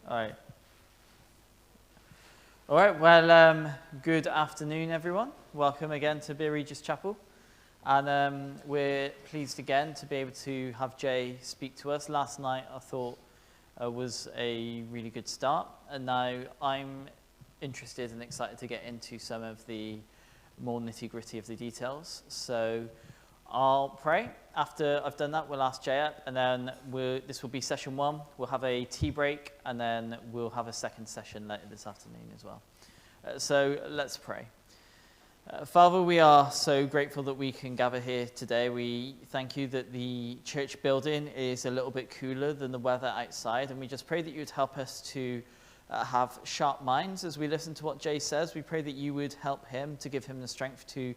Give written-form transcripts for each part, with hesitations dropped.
All right. All right, well, good afternoon, everyone. Welcome again to Beer Regis Chapel. And we're pleased again to be able to have Jay speak to us. Last night, I thought, was a really good start. And now I'm interested and excited to get into some of the more nitty-gritty of the details. So I'll pray. After I've done that, we'll ask Jay up, and then this will be session 1. We'll have a tea break, and then we'll have a second session later this afternoon as well. So let's pray. Father, we are so grateful that we can gather here today. We thank you that the church building is a little bit cooler than the weather outside, and we just pray that you would help us to have sharp minds as we listen to what Jay says. We pray that you would help him, to give him the strength to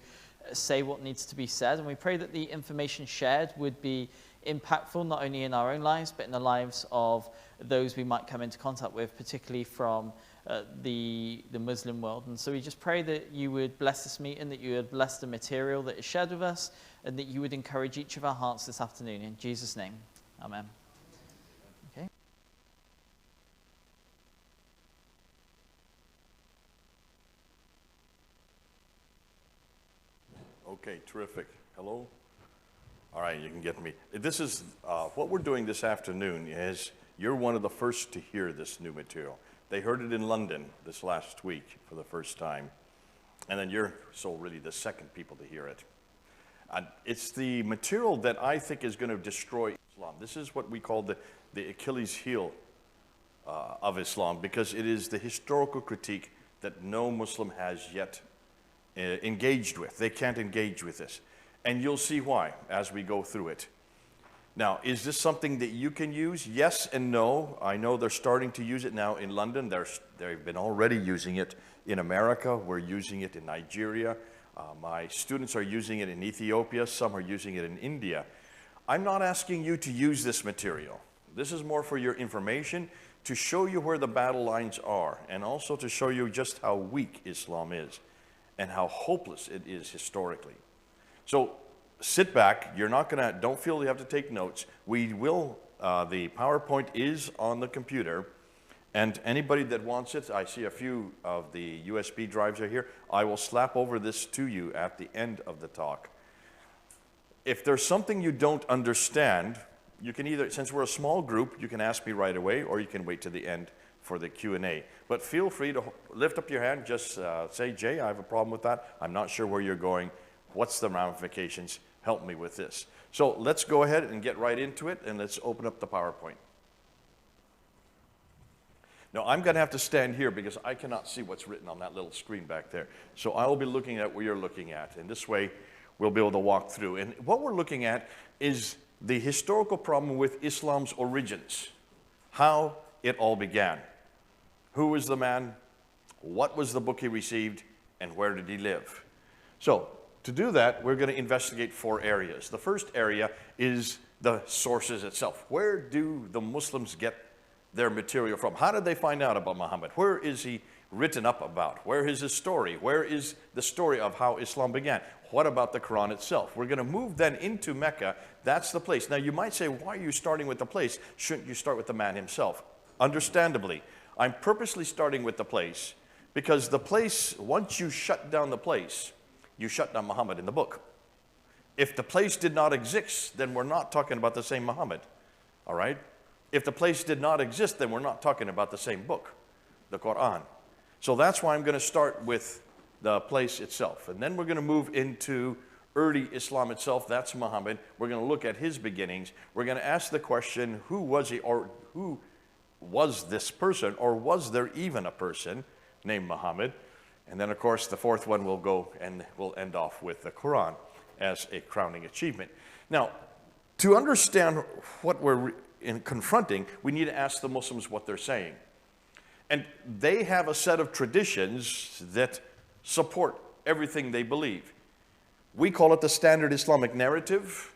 say what needs to be said, and we pray that the information shared would be impactful not only in our own lives but in the lives of those we might come into contact with, particularly from the Muslim world. And so we just pray that you would bless this meeting, that you would bless the material that is shared with us, and that you would encourage each of our hearts this afternoon. In Jesus' name, amen. Okay. Okay, terrific. Hello? All right, you can get me. This is, what we're doing this afternoon is you're one of the first to hear this new material. They heard it in London this last week for the first time, and then you're really the second people to hear it. It's the material that I think is going to destroy Islam. This is what we call the Achilles heel of Islam, because it is the historical critique that no Muslim has yet engaged with. They can't engage with this. And you'll see why as we go through it. Now, is this something that you can use? Yes and no. I know they're starting to use it now in London. They've been already using it in America. We're using it in Nigeria. My students are using it in Ethiopia. Some are using it in India. I'm not asking you to use this material. This is more for your information, to show you where the battle lines are, and also to show you just how weak Islam is and how hopeless it is historically. So sit back. Don't feel you have to take notes. We will, the PowerPoint is on the computer, and anybody that wants it, I see a few of the USB drives are here. I will slap over this to you at the end of the talk. If there's something you don't understand, you can either, since we're a small group, you can ask me right away, or you can wait to the end for the Q&A. But feel free to lift up your hand, just say, Jay, I have a problem with that. I'm not sure where you're going. What's the ramifications? Help me with this. So let's go ahead and get right into it, and let's open up the PowerPoint. Now, I'm going to have to stand here because I cannot see what's written on that little screen back there. So I will be looking at what you're looking at, and this way we'll be able to walk through. And what we're looking at is the historical problem with Islam's origins, how it all began. Who was the man? What was the book he received? And where did he live? So to do that, we're going to investigate 4 areas. The first area is the sources itself. Where do the Muslims get their material from? How did they find out about Muhammad? Where is he written up about? Where is his story? Where is the story of how Islam began? What about the Quran itself? We're going to move then into Mecca. That's the place. Now you might say, why are you starting with the place? Shouldn't you start with the man himself? Understandably, I'm purposely starting with the place because the place, once you shut down the place, you shut down Muhammad in the book. If the place did not exist, then we're not talking about the same Muhammad, all right? If the place did not exist, then we're not talking about the same book, the Quran. So that's why I'm going to start with the place itself. And then we're going to move into early Islam itself. That's Muhammad. We're going to look at his beginnings. We're going to ask the question, who was he, or who was this person, or was there even a person named Muhammad? And then, of course, the fourth one will go and we'll end off with the Quran as a crowning achievement. Now, to understand what we're confronting, we need to ask the Muslims what they're saying. And they have a set of traditions that support everything they believe. We call it the standard Islamic narrative,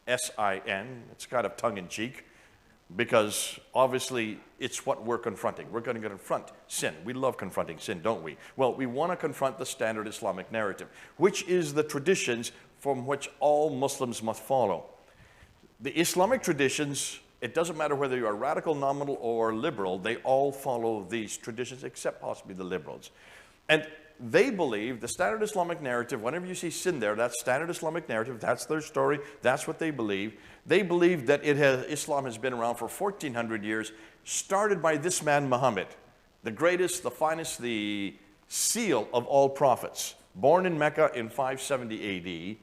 S-I-N. It's kind of tongue-in-cheek, because obviously it's what we're confronting. We're going to confront sin. We love confronting sin, don't we? Well, we want to confront the standard Islamic narrative, which is the traditions from which all Muslims must follow. The Islamic traditions It doesn't matter whether you are radical, nominal, or liberal. They all follow these traditions, except possibly the liberals. And they believe the standard Islamic narrative, whenever you see sin there, that's standard Islamic narrative, that's their story, that's what they believe. They believe that Islam has been around for 1,400 years, started by this man Muhammad, the greatest, the finest, the seal of all prophets, born in Mecca in 570 AD,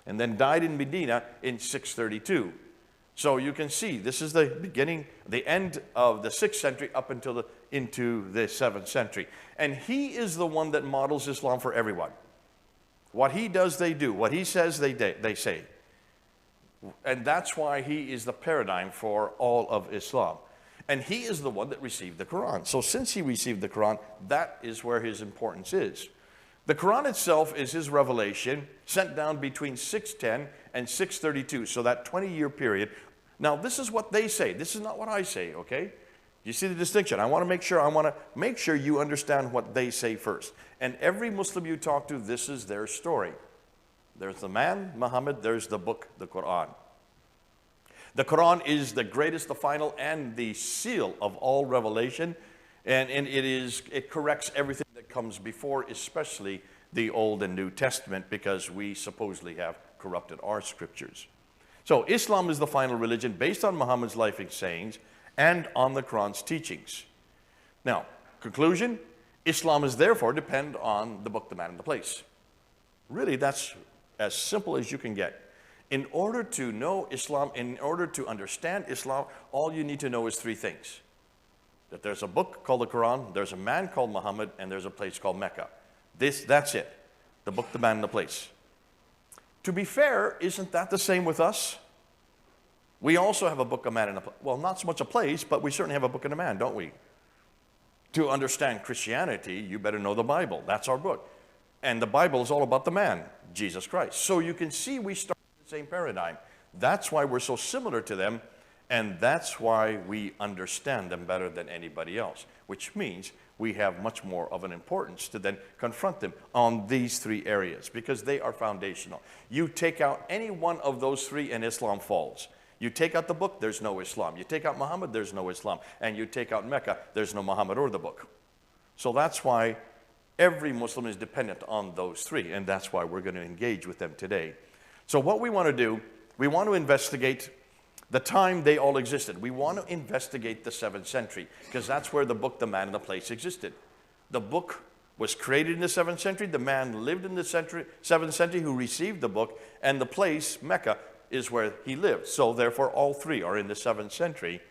and then died in Medina in 632. So you can see this is the beginning, the end of the 6th century up until into the 7th century. And he is the one that models Islam for everyone. What he does, they do. What he says, they say. And that's why he is the paradigm for all of Islam. And he is the one that received the Quran. So since he received the Quran, that is where his importance is. The Quran itself is his revelation, sent down between 610 and 632, so that 20-year period. Now, this is what they say. This is not what I say, okay? You see the distinction? I want to make sure you understand what they say first. And every Muslim you talk to, this is their story. There's the man, Muhammad, there's the book, the Quran. The Quran is the greatest, the final, and the seal of all revelation. And it corrects everything that comes before, especially the Old and New Testament, because we supposedly have corrupted our scriptures. So Islam is the final religion based on Muhammad's life and sayings and on the Quran's teachings. Now, conclusion, Islam is therefore depend on the book, the man, and the place. Really, that's as simple as you can get. In order to know Islam, in order to understand Islam, all you need to know is 3 things. That there's a book called the Quran, there's a man called Muhammad, and there's a place called Mecca. That's it. The book, the man, and the place. To be fair, isn't that the same with us? We also have a book, a man, and a place. Well, not so much a place, but we certainly have a book and a man, don't we? To understand Christianity, you better know the Bible. That's our book. And the Bible is all about the man, Jesus Christ. So you can see we start with the same paradigm. That's why we're so similar to them, and that's why we understand them better than anybody else, which means we have much more of an importance to then confront them on these 3 areas, because they are foundational. You take out any one of those 3 and Islam falls. You take out the book, there's no Islam. You take out Muhammad, there's no Islam. And you take out Mecca, there's no Muhammad or the book. So that's why every Muslim is dependent on those 3, and that's why we're going to engage with them today. So what we want to do, we want to investigate the time they all existed. We want to investigate the 7th century, because that's where the book, the man, and the place existed. The book was created in the 7th century. The man lived in the 7th century who received the book, and the place, Mecca, is where he lived. So therefore, all 3 are in the 7th century,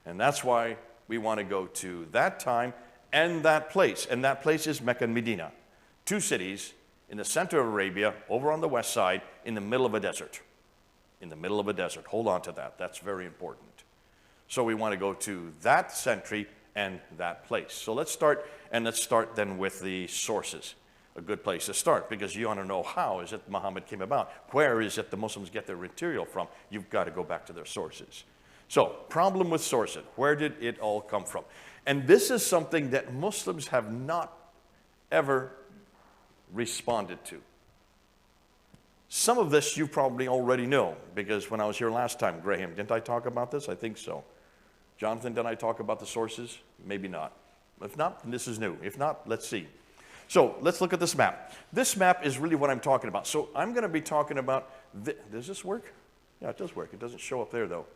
and that's why we want to go to that time and that place. And that place is Mecca and Medina, 2 cities in the center of Arabia, over on the west side, in the middle of a desert. In the middle of a desert. Hold on to that. That's very important. So we want to go to that century and that place. So let's start then with the sources. A good place to start, because you want to know how is it Muhammad came about. Where is it the Muslims get their material from? You've got to go back to their sources. So, problem with sources. Where did it all come from? And this is something that Muslims have not ever responded to. Some of this you probably already know, because when I was here last time, Graham, didn't I talk about this? I think so. Jonathan, did I talk about the sources? Maybe not. If not, then this is new. If not, let's see. So let's look at this map. This map is really what I'm talking about. So I'm going to be talking about, does this work? Yeah, it does work. It doesn't show up there, though.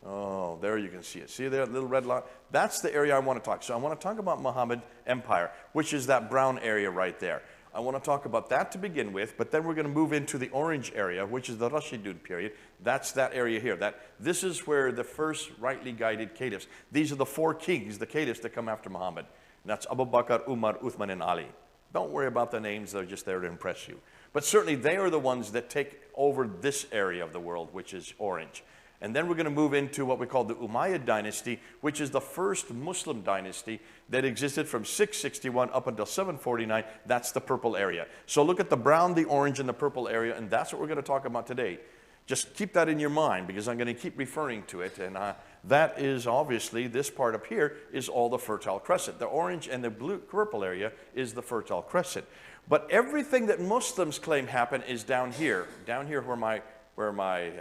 Oh, there you can see it. See there, little red line? That's the area I want to talk. So I want to talk about Muhammad Empire, which is that brown area right there. I want to talk about that to begin with, but then we're going to move into the orange area, which is the Rashidun period. That's that area here. This is where the first rightly guided caliphs. These are the 4 kings, the caliphs that come after Muhammad. And that's Abu Bakr, Umar, Uthman, and Ali. Don't worry about the names. They're just there to impress you. But certainly they are the ones that take over this area of the world, which is orange. And then we're going to move into what we call the Umayyad dynasty, which is the first Muslim dynasty that existed from 661 up until 749. That's the purple area. So look at the brown, the orange, and the purple area, and that's what we're going to talk about today. Just keep that in your mind, because I'm going to keep referring to it. And that is obviously, this part up here is all the Fertile Crescent. The orange and the purple area is the Fertile Crescent. But everything that Muslims claim happened is down here where my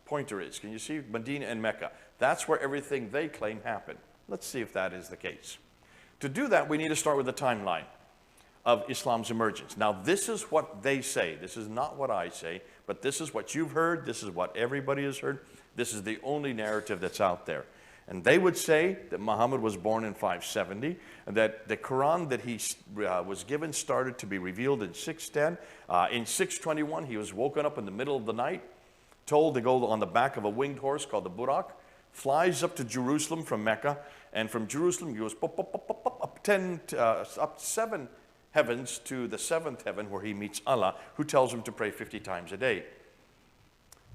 pointer is. Can you see Medina and Mecca? That's where everything they claim happened. Let's see if that is the case. To do that, we need to start with the timeline of Islam's emergence. Now, this is what they say. This is not what I say, but this is what you've heard. This is what everybody has heard. This is the only narrative that's out there. And they would say that Muhammad was born in 570, and that the Quran that he was given started to be revealed in 610. In 621, he was woken up in the middle of the night, told to go on the back of a winged horse called the Burak, flies up to Jerusalem from Mecca, and from Jerusalem he goes up 7 heavens to the 7th heaven where he meets Allah, who tells him to pray 50 times a day.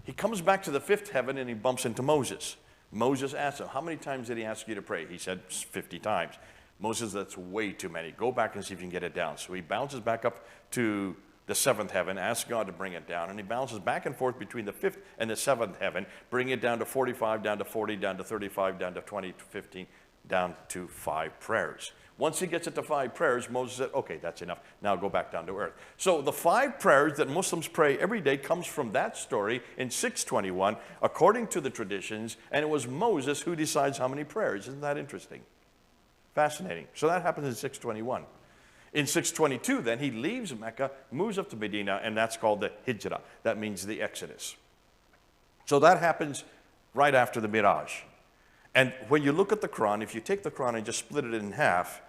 He comes back to the 5th heaven and he bumps into Moses. Moses asks him, how many times did he ask you to pray? He said 50 times. Moses, that's way too many. Go back and see if you can get it down. So he bounces back up to the 7th heaven, asks God to bring it down, and he bounces back and forth between the 5th and the 7th heaven, bring it down to 45, down to 40, down to 35, down to 20, to 15, down to 5 prayers. Once he gets it to 5 prayers, Moses said, okay, that's enough. Now go back down to earth. So the 5 prayers that Muslims pray every day comes from that story in 621, according to the traditions, and it was Moses who decides how many prayers. Isn't that interesting? Fascinating. So that happens in 621. In 622, then, he leaves Mecca, moves up to Medina, and that's called the Hijrah. That means the Exodus. So that happens right after the Miraj. And when you look at the Quran, if you take the Quran and just split it in half,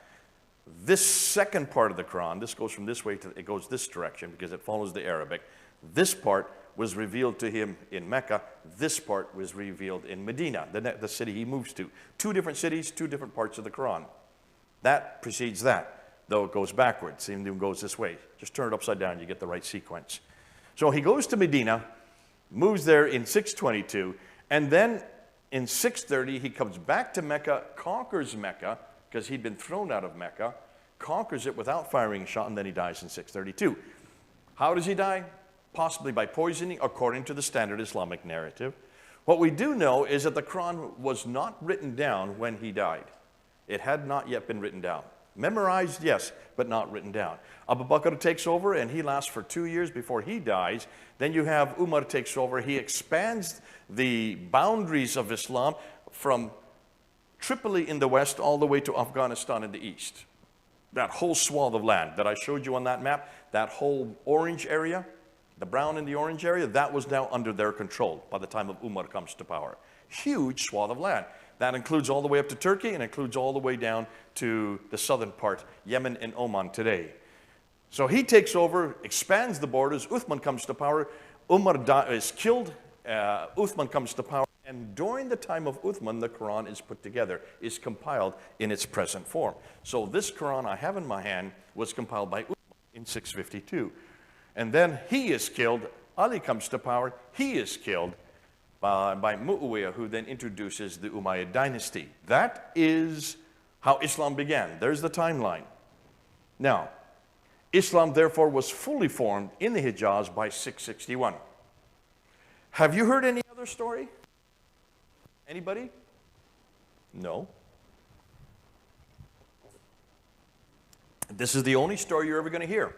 this second part of the Quran, this goes from this way to, it goes this direction because it follows the Arabic. This part was revealed to him in Mecca. This part was revealed in Medina, the city he moves to. 2 different cities, 2 different parts of the Quran. That precedes that, though it goes backwards. It even goes this way. Just turn it upside down, you get the right sequence. So he goes to Medina, moves there in 622, and then in 630, he comes back to Mecca, conquers Mecca, because he'd been thrown out of Mecca, conquers it without firing a shot, and then he dies in 632. How does he die? Possibly by poisoning, according to the standard Islamic narrative. What we do know is that the Quran was not written down when he died. It had not yet been written down. Memorized, yes, but not written down. Abu Bakr takes over, and he lasts for 2 years before he dies. Then you have Umar takes over. He expands the boundaries of Islam from Tripoli in the west all the way to Afghanistan in the east. That whole swath of land that I showed you on that map, that whole orange area, the brown and the orange area, that was now under their control by the time of Umar comes to power. Huge swath of land. That includes all the way up to Turkey and includes all the way down to the southern part, Yemen and Oman today. So he takes over, expands the borders. Uthman comes to power. Umar is killed. Uthman comes to power. And during the time of Uthman, the Quran is put together, is compiled in its present form. So this Quran I have in my hand was compiled by Uthman in 652. And then he is killed. Ali comes to power. He is killed by Mu'awiyah, who then introduces the Umayyad dynasty. That is how Islam began. There's the timeline. Now, Islam therefore was fully formed in the Hijaz by 661. Have you heard any other story? Anybody? No. This is the only story you're ever going to hear.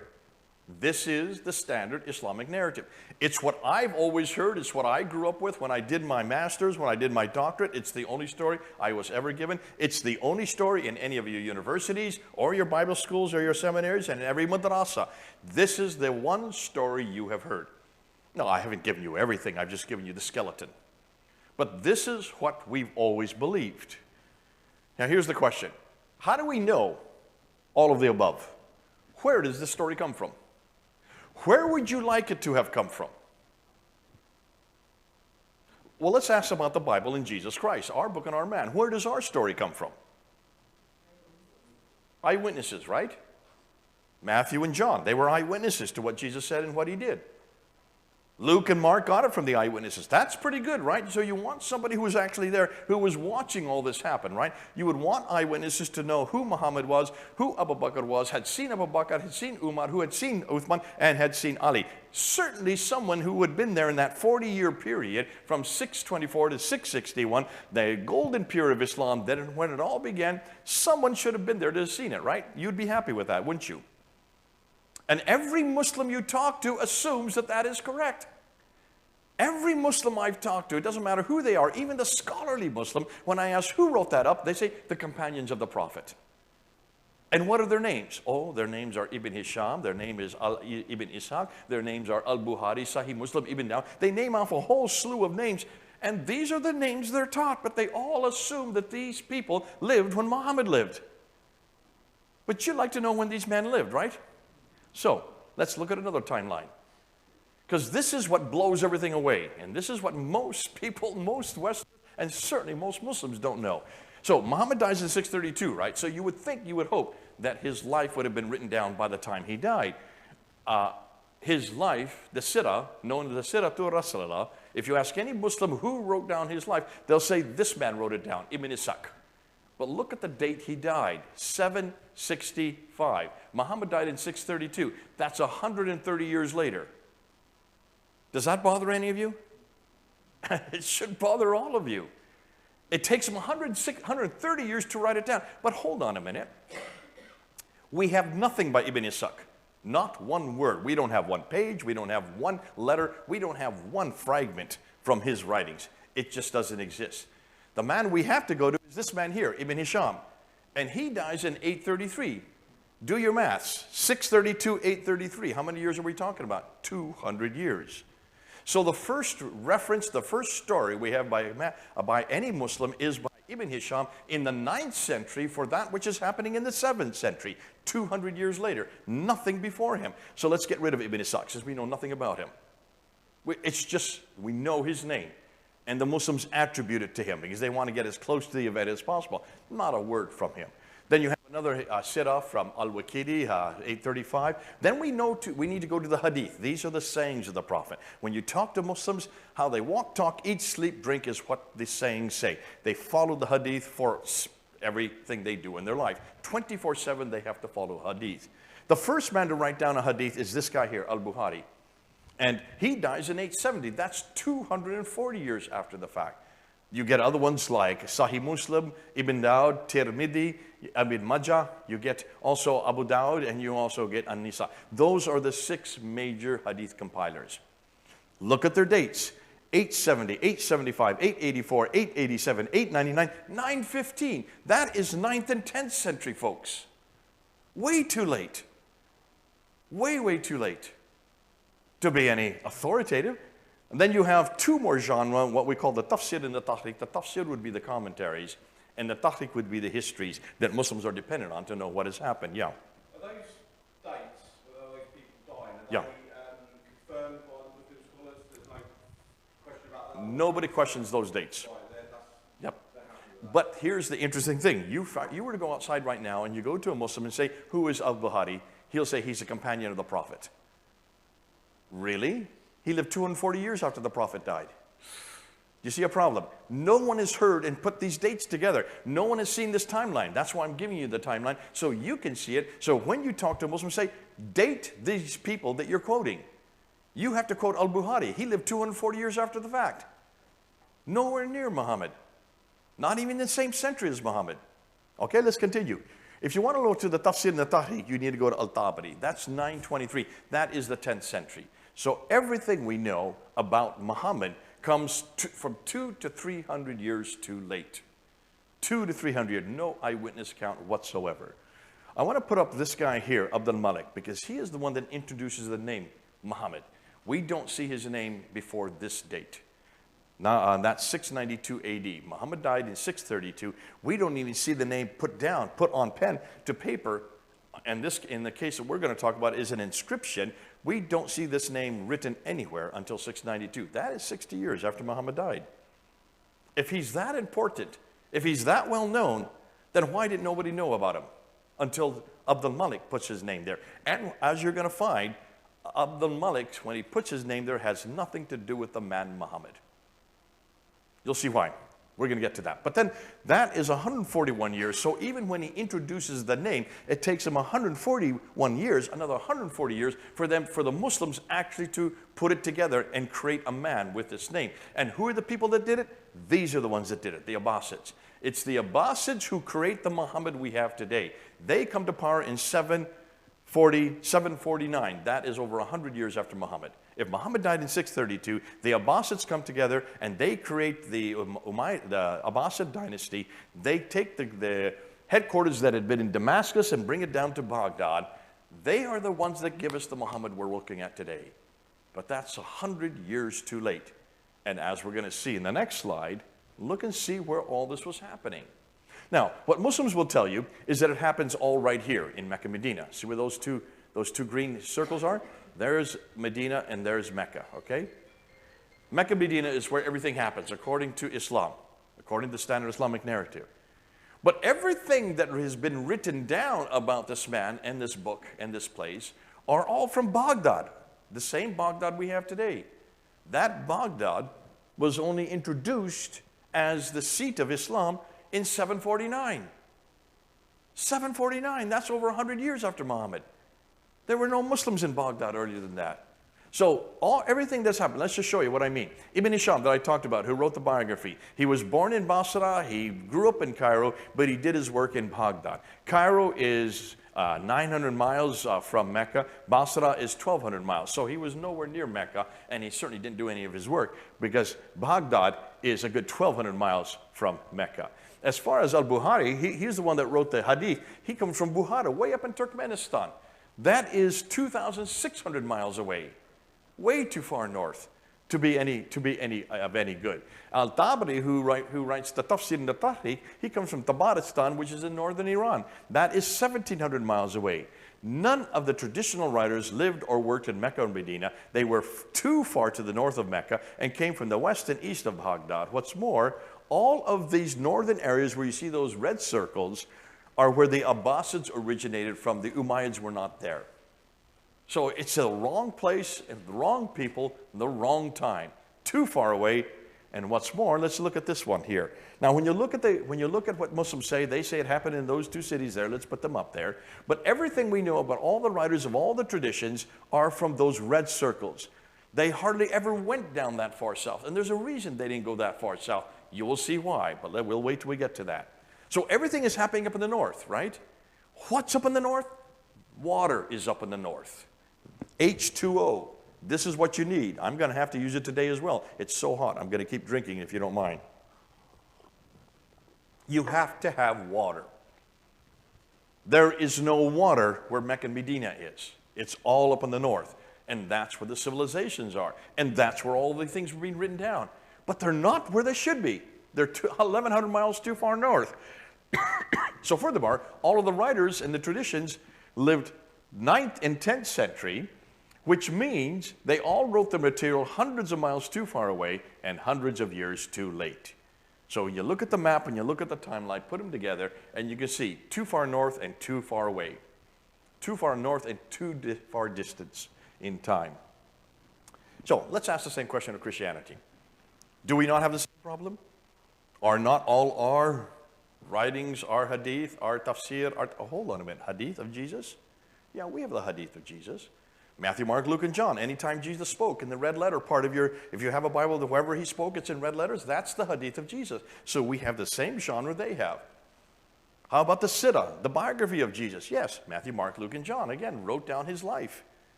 This is the standard Islamic narrative. It's what I've always heard. It's what I grew up with when I did my master's, when I did my doctorate. It's the only story I was ever given. It's the only story in any of your universities or your Bible schools or your seminaries and every madrasa. This is the one story you have heard. No, I haven't given you everything. I've just given you the skeleton. But this is what we've always believed. Now here's the question. How do we know all of the above? Where does this story come from? Where would you like it to have come from? Well, let's ask about the Bible and Jesus Christ, our book and our man. Where does our story come from? Eyewitnesses, right? Matthew and John, they were eyewitnesses to what Jesus said and what he did. Luke and Mark got it from the eyewitnesses. That's pretty good, right? So you want somebody who was actually there, who was watching all this happen, right? You would want eyewitnesses to know who Muhammad was, who Abu Bakr was, had seen Abu Bakr, had seen Umar, who had seen Uthman, and had seen Ali. Certainly someone who had been there in that 40-year period from 624 to 661, the golden period of Islam, then when it all began, someone should have been there to have seen it, right? You'd be happy with that, wouldn't you? And every Muslim you talk to assumes that that is correct. Every Muslim I've talked to, it doesn't matter who they are, even the scholarly Muslim, when I ask who wrote that up, they say the companions of the Prophet. And what are their names? Oh, their names are Ibn Hisham, their name is Ibn Ishaq, their names are Al-Bukhari, Sahih Muslim, Ibn Dawud. They name off a whole slew of names, and these are the names they're taught, but they all assume that these people lived when Muhammad lived. But you'd like to know when these men lived, right? So, let's look at another timeline. Because this is what blows everything away, and this is what most people, most Westerners, and certainly most Muslims don't know. So Muhammad dies in 632, right? So you would think, you would hope that his life would have been written down by the time he died. His life, the Sira, known as the Sira to Rasulullah, if you ask any Muslim who wrote down his life, they'll say this man wrote it down, Ibn Ishaq. But look at the date he died, 765. Muhammad died in 632. That's 130 years later. Does that bother any of you? It should bother all of you. It takes him 130 years to write it down. But hold on a minute. We have nothing by Ibn Ishaq. Not one word. We don't have one page. We don't have one letter. We don't have one fragment from his writings. It just doesn't exist. The man we have to go to is this man here, Ibn Hisham. And he dies in 833. Do your maths. 632, 833. How many years are we talking about? 200 years. So the first reference, the first story we have by any Muslim is by Ibn Hisham in the 9th century for that which is happening in the 7th century, 200 years later. Nothing before him. So let's get rid of Ibn Ishaq since we know nothing about him. It's just, we know his name. And the Muslims attribute it to him because they want to get as close to the event as possible. Not a word from him. Then you have another Sira from Al-Waqidi, 835. Then we need to go to the Hadith. These are the sayings of the Prophet. When you talk to Muslims, how they walk, talk, eat, sleep, drink is what the sayings say. They follow the Hadith for everything they do in their life. 24/7 they have to follow Hadith. The first man to write down a Hadith is this guy here, Al-Bukhari. And he dies in 870. That's 240 years after the fact. You get other ones like Sahih Muslim, Ibn Dawud, Tirmidhi, Ibn Majah. You get also Abu Dawud, and you also get An-Nisa. Those are the 6 major hadith compilers. Look at their dates. 870, 875, 884, 887, 899, 915. That is 9th and 10th century, folks. Way too late. Way, way too late to be any authoritative. And then you have 2 more genres, what we call the tafsir and the tahriq. The tafsir would be the commentaries, and the tahriq would be the histories that Muslims are dependent on to know what has happened. Yeah. Are those dates, where those people dying, are Yeah. they confirmed by the Muslim scholars? There's no question about that? Nobody questions those dates. Yep. But here's the interesting thing. You were to go outside right now and you go to a Muslim and say, who is Al-Bukhari? He'll say he's a companion of the Prophet. Really? He lived 240 years after the Prophet died. You see a problem? No one has heard and put these dates together. No one has seen this timeline. That's why I'm giving you the timeline so you can see it. So when you talk to a Muslim, say, date these people that you're quoting. You have to quote Al-Bukhari. He lived 240 years after the fact. Nowhere near Muhammad. Not even in the same century as Muhammad. Okay, let's continue. If you want to go to the Tafsir and the Tahriq, you need to go to Al-Tabari. That's 923. That is the 10th century. So everything we know about Muhammad comes from 200 to 300 years too late. 200 to 300 years, no eyewitness account whatsoever. I want to put up this guy here, Abdul Malik, because he is the one that introduces the name Muhammad. We don't see his name before this date. Now, that's 692 AD. Muhammad died in 632. We don't even see the name put on pen to paper. And this, in the case that we're going to talk about, is an inscription. We don't see this name written anywhere until 692. That is 60 years after Muhammad died. If he's that important, if he's that well known, then why did nobody know about him until Abdul Malik puts his name there? And as you're going to find, Abdul Malik, when he puts his name there, has nothing to do with the man Muhammad. You'll see why. We're going to get to that. But then that is 141 years. So even when he introduces the name, it takes him 141 years, another 140 years, for the Muslims actually to put it together and create a man with this name. And who are the people that did it? These are the ones that did it, the Abbasids. It's the Abbasids who create the Muhammad we have today. They come to power in 749. That is over 100 years after Muhammad. If Muhammad died in 632, the Abbasids come together and they create the Abbasid dynasty. They take the headquarters that had been in Damascus and bring it down to Baghdad. They are the ones that give us the Muhammad we're looking at today. But that's 100 years too late. And as we're going to see in the next slide, look and see where all this was happening. Now, what Muslims will tell you is that it happens all right here in Mecca, Medina. See where those two green circles are? There's Medina and there's Mecca, okay? Mecca, Medina is where everything happens according to Islam, according to the standard Islamic narrative. But everything that has been written down about this man and this book and this place are all from Baghdad, the same Baghdad we have today. That Baghdad was only introduced as the seat of Islam in 749. 749, that's over 100 years after Muhammad. There were no Muslims in Baghdad earlier than that. So everything that's happened, let's just show you what I mean. Ibn Hisham that I talked about, who wrote the biography, he was born in Basra, he grew up in Cairo, but he did his work in Baghdad. Cairo is 900 miles from Mecca. Basra is 1,200 miles. So he was nowhere near Mecca, and he certainly didn't do any of his work because Baghdad is a good 1,200 miles from Mecca. As far as al-Bukhari, he's the one that wrote the hadith. He comes from Bukhara, way up in Turkmenistan. That is 2,600 miles away. Way too far north to be any good. Al-Tabari, who writes the Tafsir and the Tahriq, he comes from Tabaristan, which is in northern Iran. That is 1,700 miles away. None of the traditional writers lived or worked in Mecca and Medina. They were too far to the north of Mecca and came from the west and east of Baghdad. What's more, all of these northern areas where you see those red circles are where the Abbasids originated from. The Umayyads were not there. So it's the wrong place and the wrong people, the wrong time. Too far away. And what's more, let's look at this one here. Now, when you look at what Muslims say, they say it happened in those two cities there. Let's put them up there. But everything we know about all the writers of all the traditions are from those red circles. They hardly ever went down that far south. And there's a reason they didn't go that far south. You will see why, but we'll wait till we get to that. So everything is happening up in the north, right? What's up in the north? Water is up in the north. H2O. This is what you need. I'm going to have to use it today as well. It's so hot. I'm going to keep drinking if you don't mind. You have to have water. There is no water where Mecca and Medina is. It's all up in the north. And that's where the civilizations are. And that's where all the things are being written down. But they're not where they should be. They're 1,100 miles too far north. So furthermore, all of the writers and the traditions lived 9th and 10th century, which means they all wrote the material hundreds of miles too far away and hundreds of years too late. So you look at the map and you look at the timeline, put them together, and you can see too far north and too far away. Too far north and too far distance in time. So let's ask the same question of Christianity. Do we not have the same problem? Are not all our writings, our hadith, our tafsir, hold on a minute, hadith of Jesus? Yeah, we have the hadith of Jesus. Matthew, Mark, Luke, and John. Anytime Jesus spoke in the red letter part of if you have a Bible, wherever he spoke, it's in red letters, that's the hadith of Jesus. So we have the same genre they have. How about the Sira, the biography of Jesus? Yes, Matthew, Mark, Luke, and John, again, wrote down his life.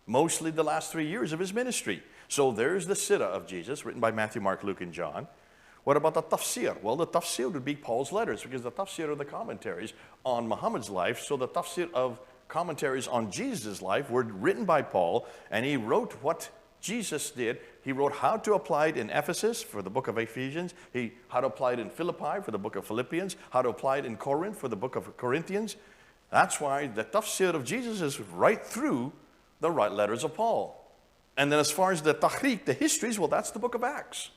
Mostly the last 3 years of his ministry. So there's the Sira of Jesus, written by Matthew, Mark, Luke, and John. What about the tafsir? Well, the tafsir would be Paul's letters, because the tafsir are the commentaries on Muhammad's life. So the tafsir of commentaries on Jesus' life were written by Paul, and he wrote what Jesus did. He wrote how to apply it in Ephesus for the book of Ephesians, how to apply it in Philippi for the book of Philippians, how to apply it in Corinth for the book of Corinthians. That's why the tafsir of Jesus is right through the right letters of Paul. And then as far as the tahriq, the histories, well, that's the book of Acts.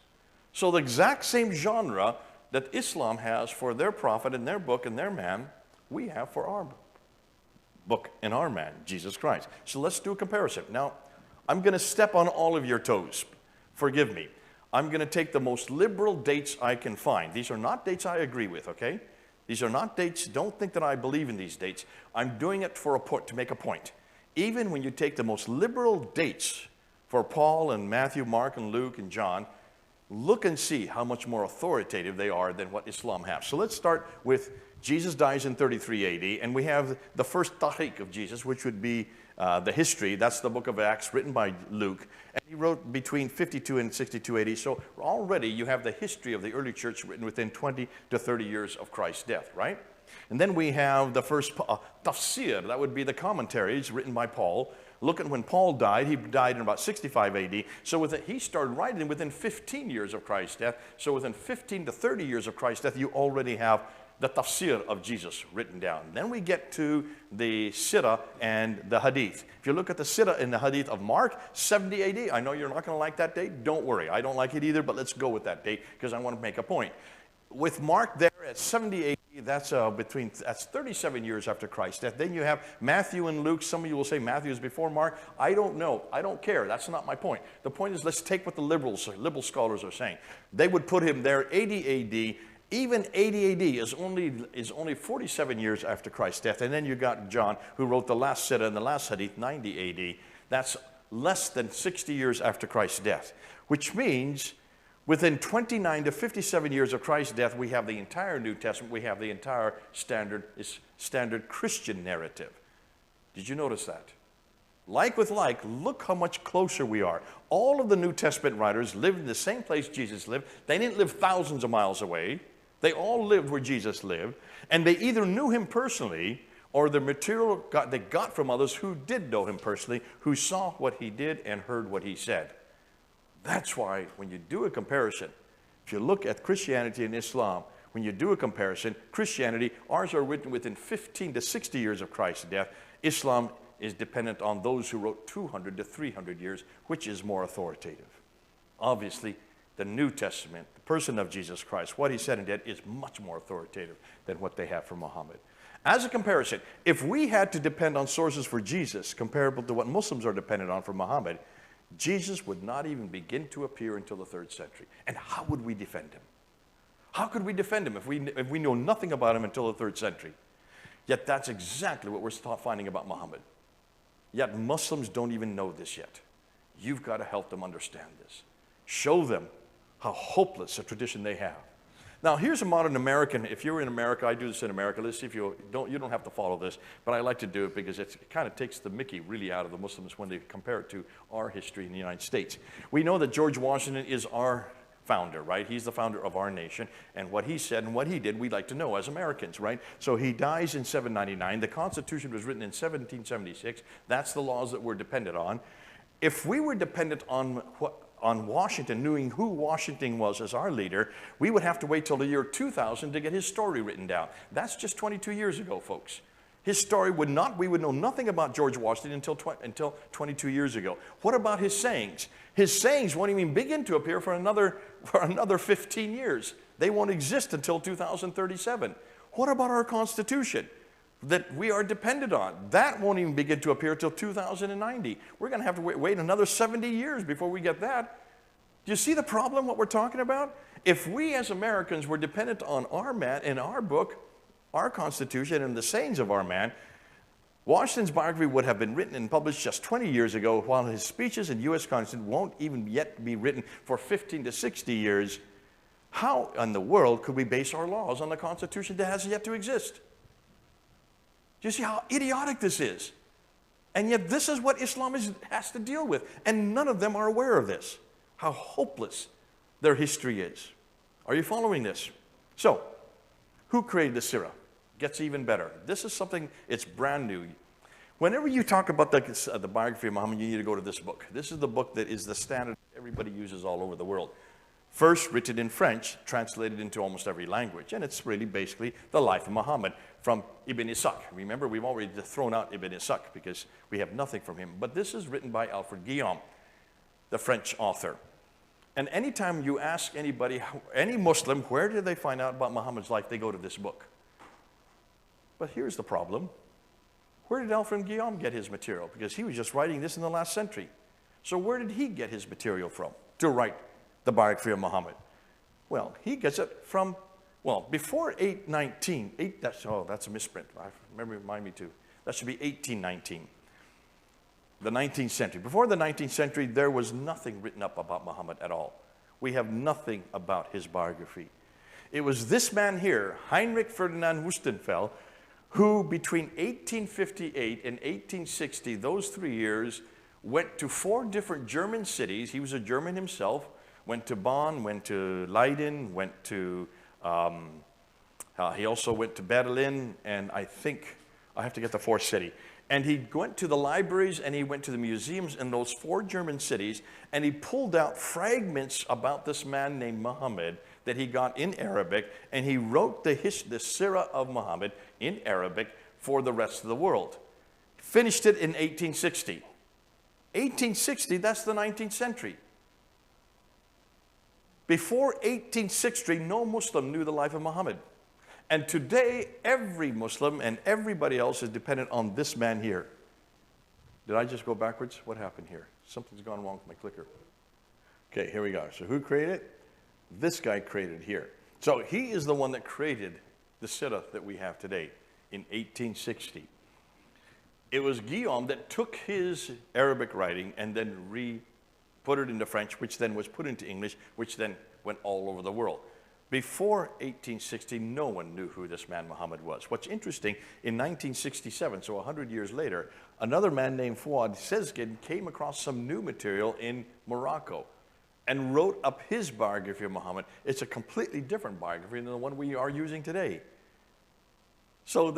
So the exact same genre that Islam has for their prophet and their book and their man, we have for our book and our man, Jesus Christ. So let's do a comparison. Now, I'm going to step on all of your toes. Forgive me. I'm going to take the most liberal dates I can find. These are not dates I agree with, okay? These are not dates. Don't think that I believe in these dates. I'm doing it for a point, to make a point. Even when you take the most liberal dates for Paul and Matthew, Mark and Luke and John, look and see how much more authoritative they are than what Islam has. So let's start with Jesus dies in 33 AD, and we have the first Tariq of Jesus, which would be the history. That's the book of Acts written by Luke. And he wrote between 52 and 62 AD. So already you have the history of the early church written within 20 to 30 years of Christ's death, right? And then we have the first tafsir. That would be the commentaries written by Paul. Look at when Paul died. He died in about 65 AD. So he started writing within 15 years of Christ's death. So within 15 to 30 years of Christ's death, you already have the tafsir of Jesus written down. Then we get to the Sira and the Hadith. If you look at the Sira and the Hadith of Mark, 70 AD. I know you're not going to like that date. Don't worry. I don't like it either, but let's go with that date because I want to make a point. With Mark there at 70 AD, that's 37 years after Christ's death. Then you have Matthew and Luke. Some of you will say Matthew is before Mark. I don't know. I don't care. That's not my point. The point is, let's take what the liberal scholars are saying. They would put him there 80 AD. Even 80 AD is only 47 years after Christ's death. And then you got John, who wrote the last Sira and the last Hadith, 90 AD. That's less than 60 years after Christ's death, which means within 29 to 57 years of Christ's death, we have the entire New Testament. We have the entire standard Christian narrative. Did you notice that? Like with like, look how much closer we are. All of the New Testament writers lived in the same place Jesus lived. They didn't live thousands of miles away. They all lived where Jesus lived, and they either knew him personally or the material they got from others who did know him personally, who saw what he did and heard what he said. That's why when you do a comparison, if you look at Christianity and Islam, when you do a comparison, Christianity, ours are written within 15 to 60 years of Christ's death. Islam is dependent on those who wrote 200 to 300 years, which is more authoritative. Obviously, the New Testament, the person of Jesus Christ, what he said and did is much more authoritative than what they have from Muhammad. As a comparison, if we had to depend on sources for Jesus comparable to what Muslims are dependent on for Muhammad, Jesus would not even begin to appear until the 3rd century. And how would we defend him? How could we defend him if we know nothing about him until the 3rd century? Yet that's exactly what we're finding about Muhammad. Yet Muslims don't even know this yet. You've got to help them understand this. Show them how hopeless a tradition they have. Now, here's a modern American. If you're in America, I do this in America. Let's see if you don't have to follow this, but I like to do it because it kind of takes the mickey really out of the Muslims when they compare it to our history in the United States. We know that George Washington is our founder, right? He's the founder of our nation, and what he said and what he did, we'd like to know as Americans, right? So he dies in 799. The Constitution was written in 1776. That's the laws that we're dependent on. If we were dependent on Washington, knowing who Washington was as our leader, we would have to wait till the year 2000 to get his story written down. That's just 22 years ago, folks. His story we would know nothing about George Washington until 22 years ago. What about his sayings? His sayings won't even begin to appear for another 15 years. They won't exist until 2037. What about our Constitution that we are dependent on? That won't even begin to appear till 2090. We're going to have to wait another 70 years before we get that. Do you see the problem, what we're talking about? If we as Americans were dependent on our man and our book, our Constitution, and the sayings of our man, Washington's biography would have been written and published just 20 years ago, while his speeches in U.S. Constitution won't even yet be written for 15 to 60 years. How in the world could we base our laws on the Constitution that has yet to exist? Do you see how idiotic this is? And yet this is what Islam has to deal with. And none of them are aware of this. How hopeless their history is. Are you following this? So, who created the Sira? Gets even better. This is something, it's brand new. Whenever you talk about the biography of Muhammad, you need to go to this book. This is the book that is the standard everybody uses all over the world. First written in French, translated into almost every language. And it's really basically the life of Muhammad from Ibn Ishaq. Remember, we've already thrown out Ibn Ishaq because we have nothing from him. But this is written by Alfred Guillaume, the French author. And anytime you ask anybody, any Muslim, where did they find out about Muhammad's life, they go to this book. But here's the problem. Where did Alfred Guillaume get his material? Because he was just writing this in the last century. So where did he get his material from to write the biography of Muhammad? Well, he gets it from, well, before 819. That's a misprint. Remind me too. That should be 1819. The 19th century. Before the 19th century, there was nothing written up about Muhammad at all. We have nothing about his biography. It was this man here, Heinrich Ferdinand Wustenfeld, who between 1858 and 1860, those 3 years, went to 4 different German cities. He was a German himself, went to Bonn, went to Leiden, went to, he also went to Berlin, and I think, I have to get the 4th city. And he went to the libraries and he went to the museums in those 4 German cities, and he pulled out fragments about this man named Muhammad that he got in Arabic, and he wrote the Sira of Muhammad in Arabic for the rest of the world. Finished it in 1860. 1860, that's the 19th century. Before 1860, no Muslim knew the life of Muhammad. And today, every Muslim and everybody else is dependent on this man here. Did I just go backwards? What happened here? Something's gone wrong with my clicker. Okay, here we go. So who created it? This guy created it here. So he is the one that created the Sira that we have today in 1860. It was Guillaume that took his Arabic writing and then put it into French, which then was put into English, which then went all over the world. Before 1860, no one knew who this man Muhammad was. What's interesting, in 1967, so 100 years later, another man named Fuad Sezgin came across some new material in Morocco and wrote up his biography of Muhammad. It's a completely different biography than the one we are using today. So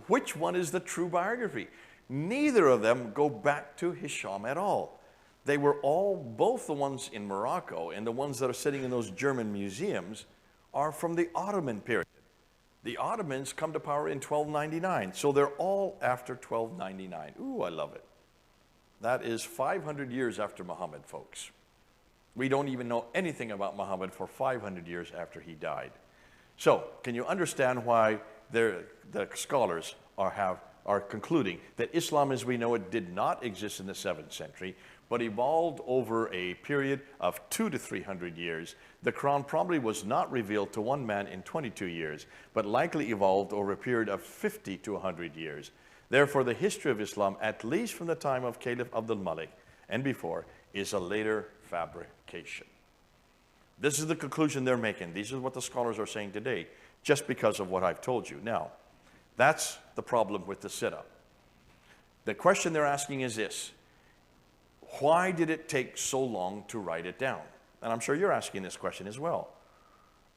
which one is the true biography? Neither of them go back to Hisham at all. They were both the ones in Morocco and the ones that are sitting in those German museums are from the Ottoman period. The Ottomans come to power in 1299, so they're all after 1299. Ooh, I love it. That is 500 years after Muhammad, folks. We don't even know anything about Muhammad for 500 years after he died. So, can you understand why the scholars are concluding that Islam as we know it did not exist in the 7th century, but evolved over a period of 200 to 300 years. The Quran probably was not revealed to one man in 22 years, but likely evolved over a period of 50 to 100 years. Therefore, the history of Islam, at least from the time of Caliph Abdul Malik and before, is a later fabrication. This is the conclusion they're making. These are what the scholars are saying today, just because of what I've told you. Now, that's the problem with the Sira. The question they're asking is this: why did it take so long to write it down? And I'm sure you're asking this question as well.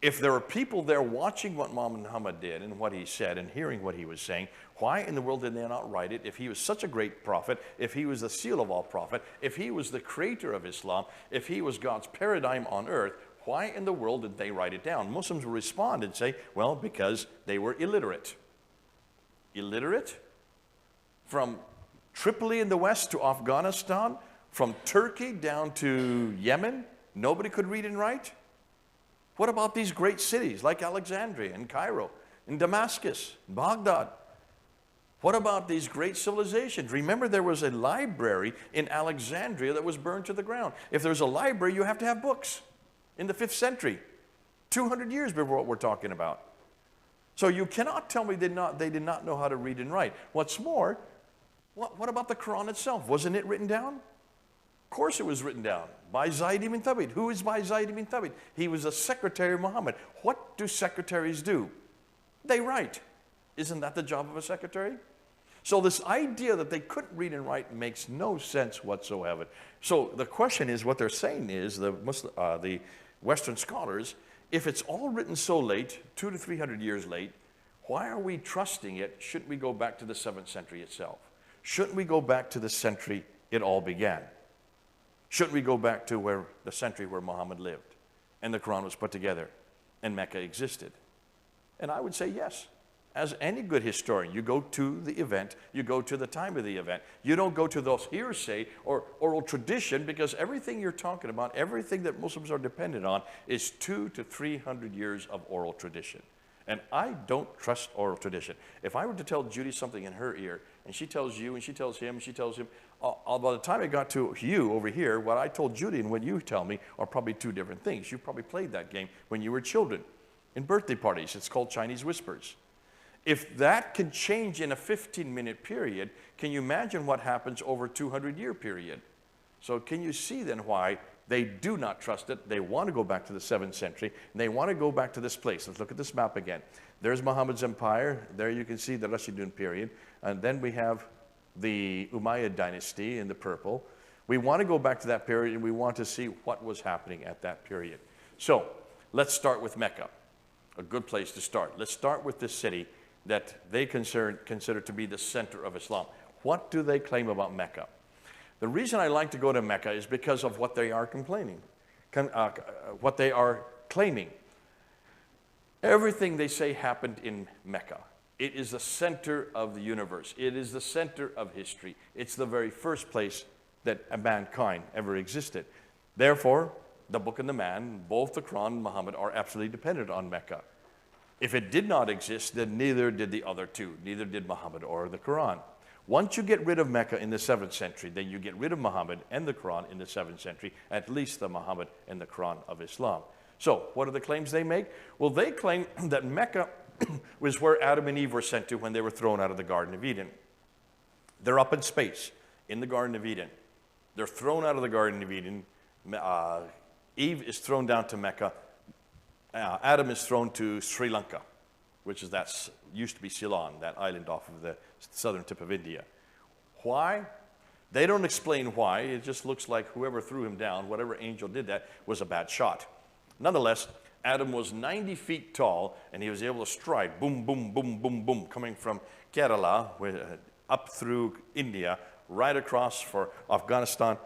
If there were people there watching what Muhammad did and what he said and hearing what he was saying, why in the world did they not write it? If he was such a great prophet, if he was the seal of all prophet, if he was the creator of Islam, if he was God's paradigm on earth, why in the world did they write it down? Muslims will respond and say, well, because they were illiterate. Illiterate? From Tripoli in the west to Afghanistan, from Turkey down to Yemen, nobody could read and write? What about these great cities like Alexandria and Cairo and Damascus, Baghdad? What about these great civilizations? Remember, there was a library in Alexandria that was burned to the ground. If there's a library, you have to have books in the 5th century, 200 years before what we're talking about. So you cannot tell me they did not know how to read and write. What's more, what about the Quran itself? Wasn't it written down? Of course it was written down by Zayd ibn Thabit. Who is by Zayd ibn Thabit? He was a secretary of Muhammad. What do secretaries do? They write. Isn't that the job of a secretary? So this idea that they couldn't read and write makes no sense whatsoever. So the question is, what they're saying is, the Western scholars, if it's all written so late, 200 to 300 years late, why are we trusting it? Shouldn't we go back to the 7th century itself? Shouldn't we go back to the century it all began? Shouldn't we go back to the century where Muhammad lived and the Quran was put together and Mecca existed? And I would say yes. As any good historian, you go to the event, you go to the time of the event. You don't go to those hearsay or oral tradition, because everything you're talking about, everything that Muslims are dependent on, is 200 to 300 years of oral tradition. And I don't trust oral tradition. If I were to tell Judy something in her ear, and she tells you, and she tells him, and she tells him, by the time it got to you over here, what I told Judy and what you tell me are probably two different things. You probably played that game when you were children in birthday parties. It's called Chinese whispers. If that can change in a 15-minute period, can you imagine what happens over a 200-year period? So can you see then why They do not trust it. They want to go back to the 7th century, and they want to go back to this place. Let's look at this map again. There's Muhammad's empire. There you can see the Rashidun period. And then we have the Umayyad dynasty in the purple. We want to go back to that period, and we want to see what was happening at that period. So let's start with Mecca, a good place to start. Let's start with this city that they consider to be the center of Islam. What do they claim about Mecca? The reason I like to go to Mecca is because of what they are what they are claiming. Everything they say happened in Mecca. It is the center of the universe. It is the center of history. It's the very first place that mankind ever existed. Therefore, the book and the man, both the Quran and Muhammad, are absolutely dependent on Mecca. If it did not exist, then neither did the other two. Neither did Muhammad or the Quran. Once you get rid of Mecca in the 7th century, then you get rid of Muhammad and the Quran in the 7th century, at least the Muhammad and the Quran of Islam. So, what are the claims they make? Well, they claim that Mecca was where Adam and Eve were sent to when they were thrown out of the Garden of Eden. They're up in space, in the Garden of Eden. They're thrown out of the Garden of Eden. Eve is thrown down to Mecca. Adam is thrown to Sri Lanka, which is used to be Ceylon, that island off of the southern tip of India. Why? They don't explain why. It just looks like whoever threw him down, whatever angel did that, was a bad shot. Nonetheless, Adam was 90 feet tall, and he was able to strike, boom, boom, boom, boom, boom, coming from Kerala, up through India, right across for Afghanistan,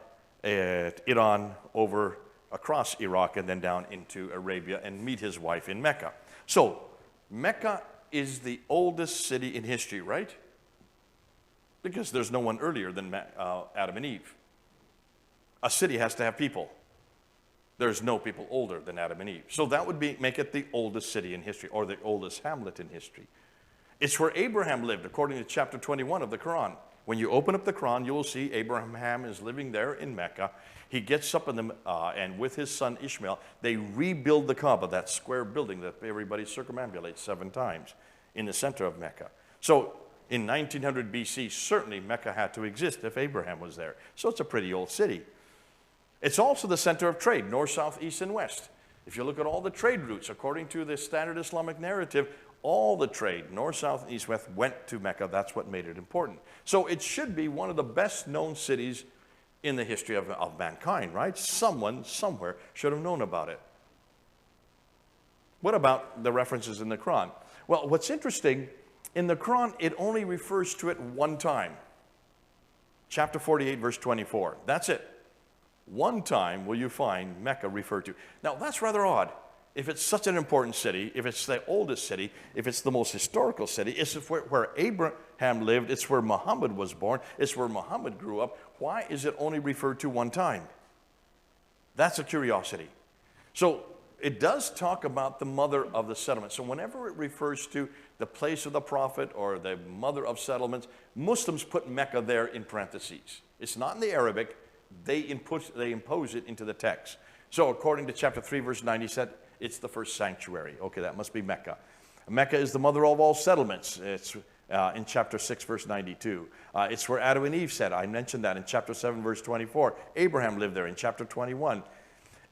Iran, over across Iraq, and then down into Arabia, and meet his wife in Mecca. So, Mecca is the oldest city in history, right? Because there's no one earlier than Adam and Eve. A city has to have people. There's no people older than Adam and Eve. So that would make it the oldest city in history, or the oldest hamlet in history. It's where Abraham lived, according to chapter 21 of the Quran. When you open up the Quran, you will see Abraham is living there in Mecca. He gets up and with his son Ishmael, they rebuild the Kaaba, that square building that everybody circumambulates 7 times in the center of Mecca. So in 1900 BC, certainly Mecca had to exist if Abraham was there. So it's a pretty old city. It's also the center of trade, north, south, east, and west. If you look at all the trade routes, according to the standard Islamic narrative, all the trade, north, south, and east, west, went to Mecca. That's what made it important. So it should be one of the best known cities in the history of mankind, right? Someone, somewhere, should have known about it. What about the references in the Quran? Well, what's interesting, in the Quran, it only refers to it one time. Chapter 48, verse 24. That's it. One time will you find Mecca referred to. Now, that's rather odd. If it's such an important city, if it's the oldest city, if it's the most historical city, it's where Abraham lived, it's where Muhammad was born, it's where Muhammad grew up, why is it only referred to one time? That's a curiosity. So it does talk about the mother of the settlement. So whenever it refers to the place of the prophet or the mother of settlements, Muslims put Mecca there in parentheses. It's not in the Arabic. They impose it into the text. So according to chapter 3, verse 9, he said, it's the first sanctuary. Okay, that must be Mecca. Mecca is the mother of all settlements. It's in chapter 6, verse 92. It's where Adam and Eve said. I mentioned that in chapter 7, verse 24. Abraham lived there in chapter 21.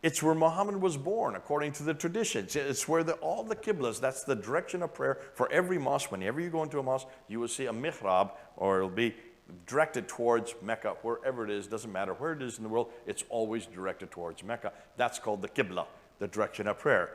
It's where Muhammad was born, according to the traditions. It's where all the Qiblas, that's the direction of prayer for every mosque. Whenever you go into a mosque, you will see a mihrab, or it'll be directed towards Mecca, wherever it is, doesn't matter where it is in the world, it's always directed towards Mecca. That's called the Qibla, the direction of prayer.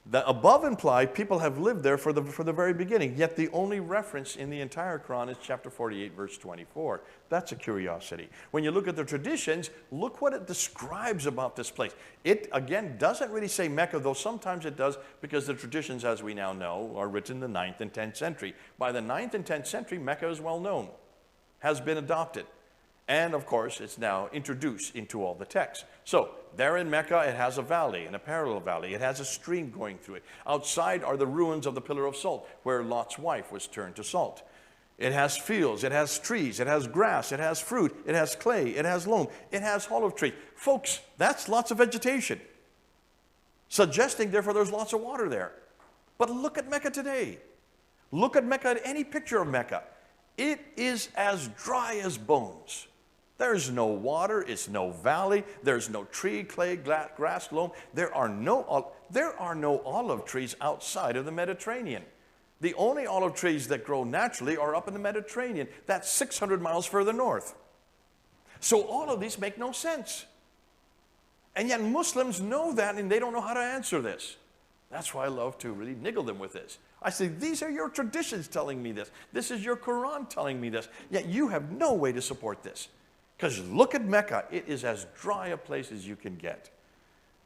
The above imply people have lived there for the very beginning, yet the only reference in the entire Quran is chapter 48, verse 24. That's a curiosity. When you look at the traditions, look what it describes about this place. It, again, doesn't really say Mecca, though sometimes it does, because the traditions, as we now know, are written in the 9th and 10th century. By the 9th and 10th century, Mecca is well known, has been adopted. And of course, it's now introduced into all the texts. So there in Mecca, it has a valley and a parallel valley. It has a stream going through it. Outside are the ruins of the pillar of salt, where Lot's wife was turned to salt. It has fields, it has trees, it has grass, it has fruit, it has clay, it has loam, it has olive trees. Folks, that's lots of vegetation. Suggesting, therefore, there's lots of water there. But look at Mecca today. Look at Mecca, at any picture of Mecca. It is as dry as bones. There's no water, it's no valley, there's no tree, clay, grass, loam. There are no olive trees outside of the Mediterranean. The only olive trees that grow naturally are up in the Mediterranean. That's 600 miles further north. So all of these make no sense. And yet Muslims know that, and they don't know how to answer this. That's why I love to really niggle them with this. I say, these are your traditions telling me this. This is your Quran telling me this. Yet you have no way to support this. Because look at Mecca. It is as dry a place as you can get.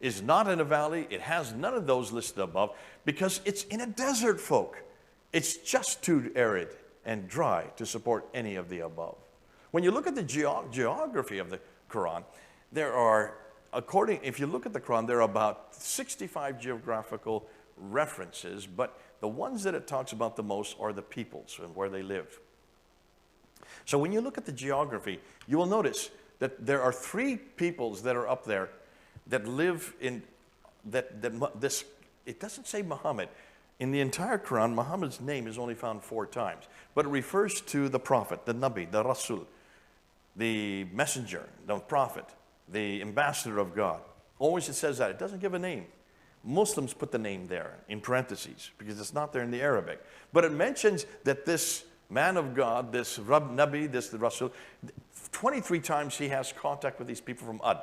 It's not in a valley. It has none of those listed above because it's in a desert, folk. It's just too arid and dry to support any of the above. When you look at the geography of the Quran, there are, if you look at the Quran, there are about 65 geographical references, but the ones that it talks about the most are the peoples and where they live. So when you look at the geography, you will notice that there are 3 peoples that are up there that live in, it doesn't say Muhammad. In the entire Quran, Muhammad's name is only found 4 times, but it refers to the prophet, the Nabi, the Rasul, the messenger, the prophet, the ambassador of God. Always it says that. It doesn't give a name. Muslims put the name there in parentheses because it's not there in the Arabic. But it mentions that this man of God, this Nabi, this Rasul, 23 times he has contact with these people from Ad.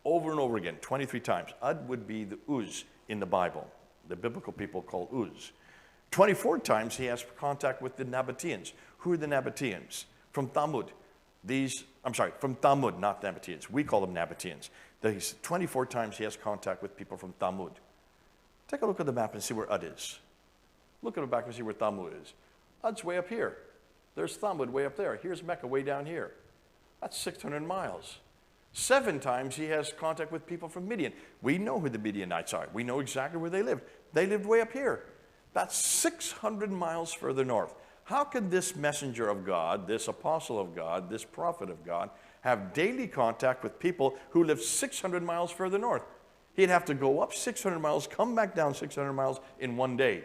Over and over again, 23 times. Ad would be the Uz in the Bible. The biblical people call Uz. 24 times he has contact with the Nabateans. Who are the Nabateans? From Thamud. From Thamud, not Nabateans. We call them Nabateans. 24 times he has contact with people from Thamud. Take a look at the map and see where Ad is. Look at the back and see where Thamud is. Ad's way up here. There's Thamud way up there. Here's Mecca way down here. That's 600 miles. 7 times he has contact with people from Midian. We know who the Midianites are. We know exactly where they lived. They lived way up here. That's 600 miles further north. How could this messenger of God, this apostle of God, this prophet of God, have daily contact with people who live 600 miles further north? He'd have to go up 600 miles, come back down 600 miles in one day,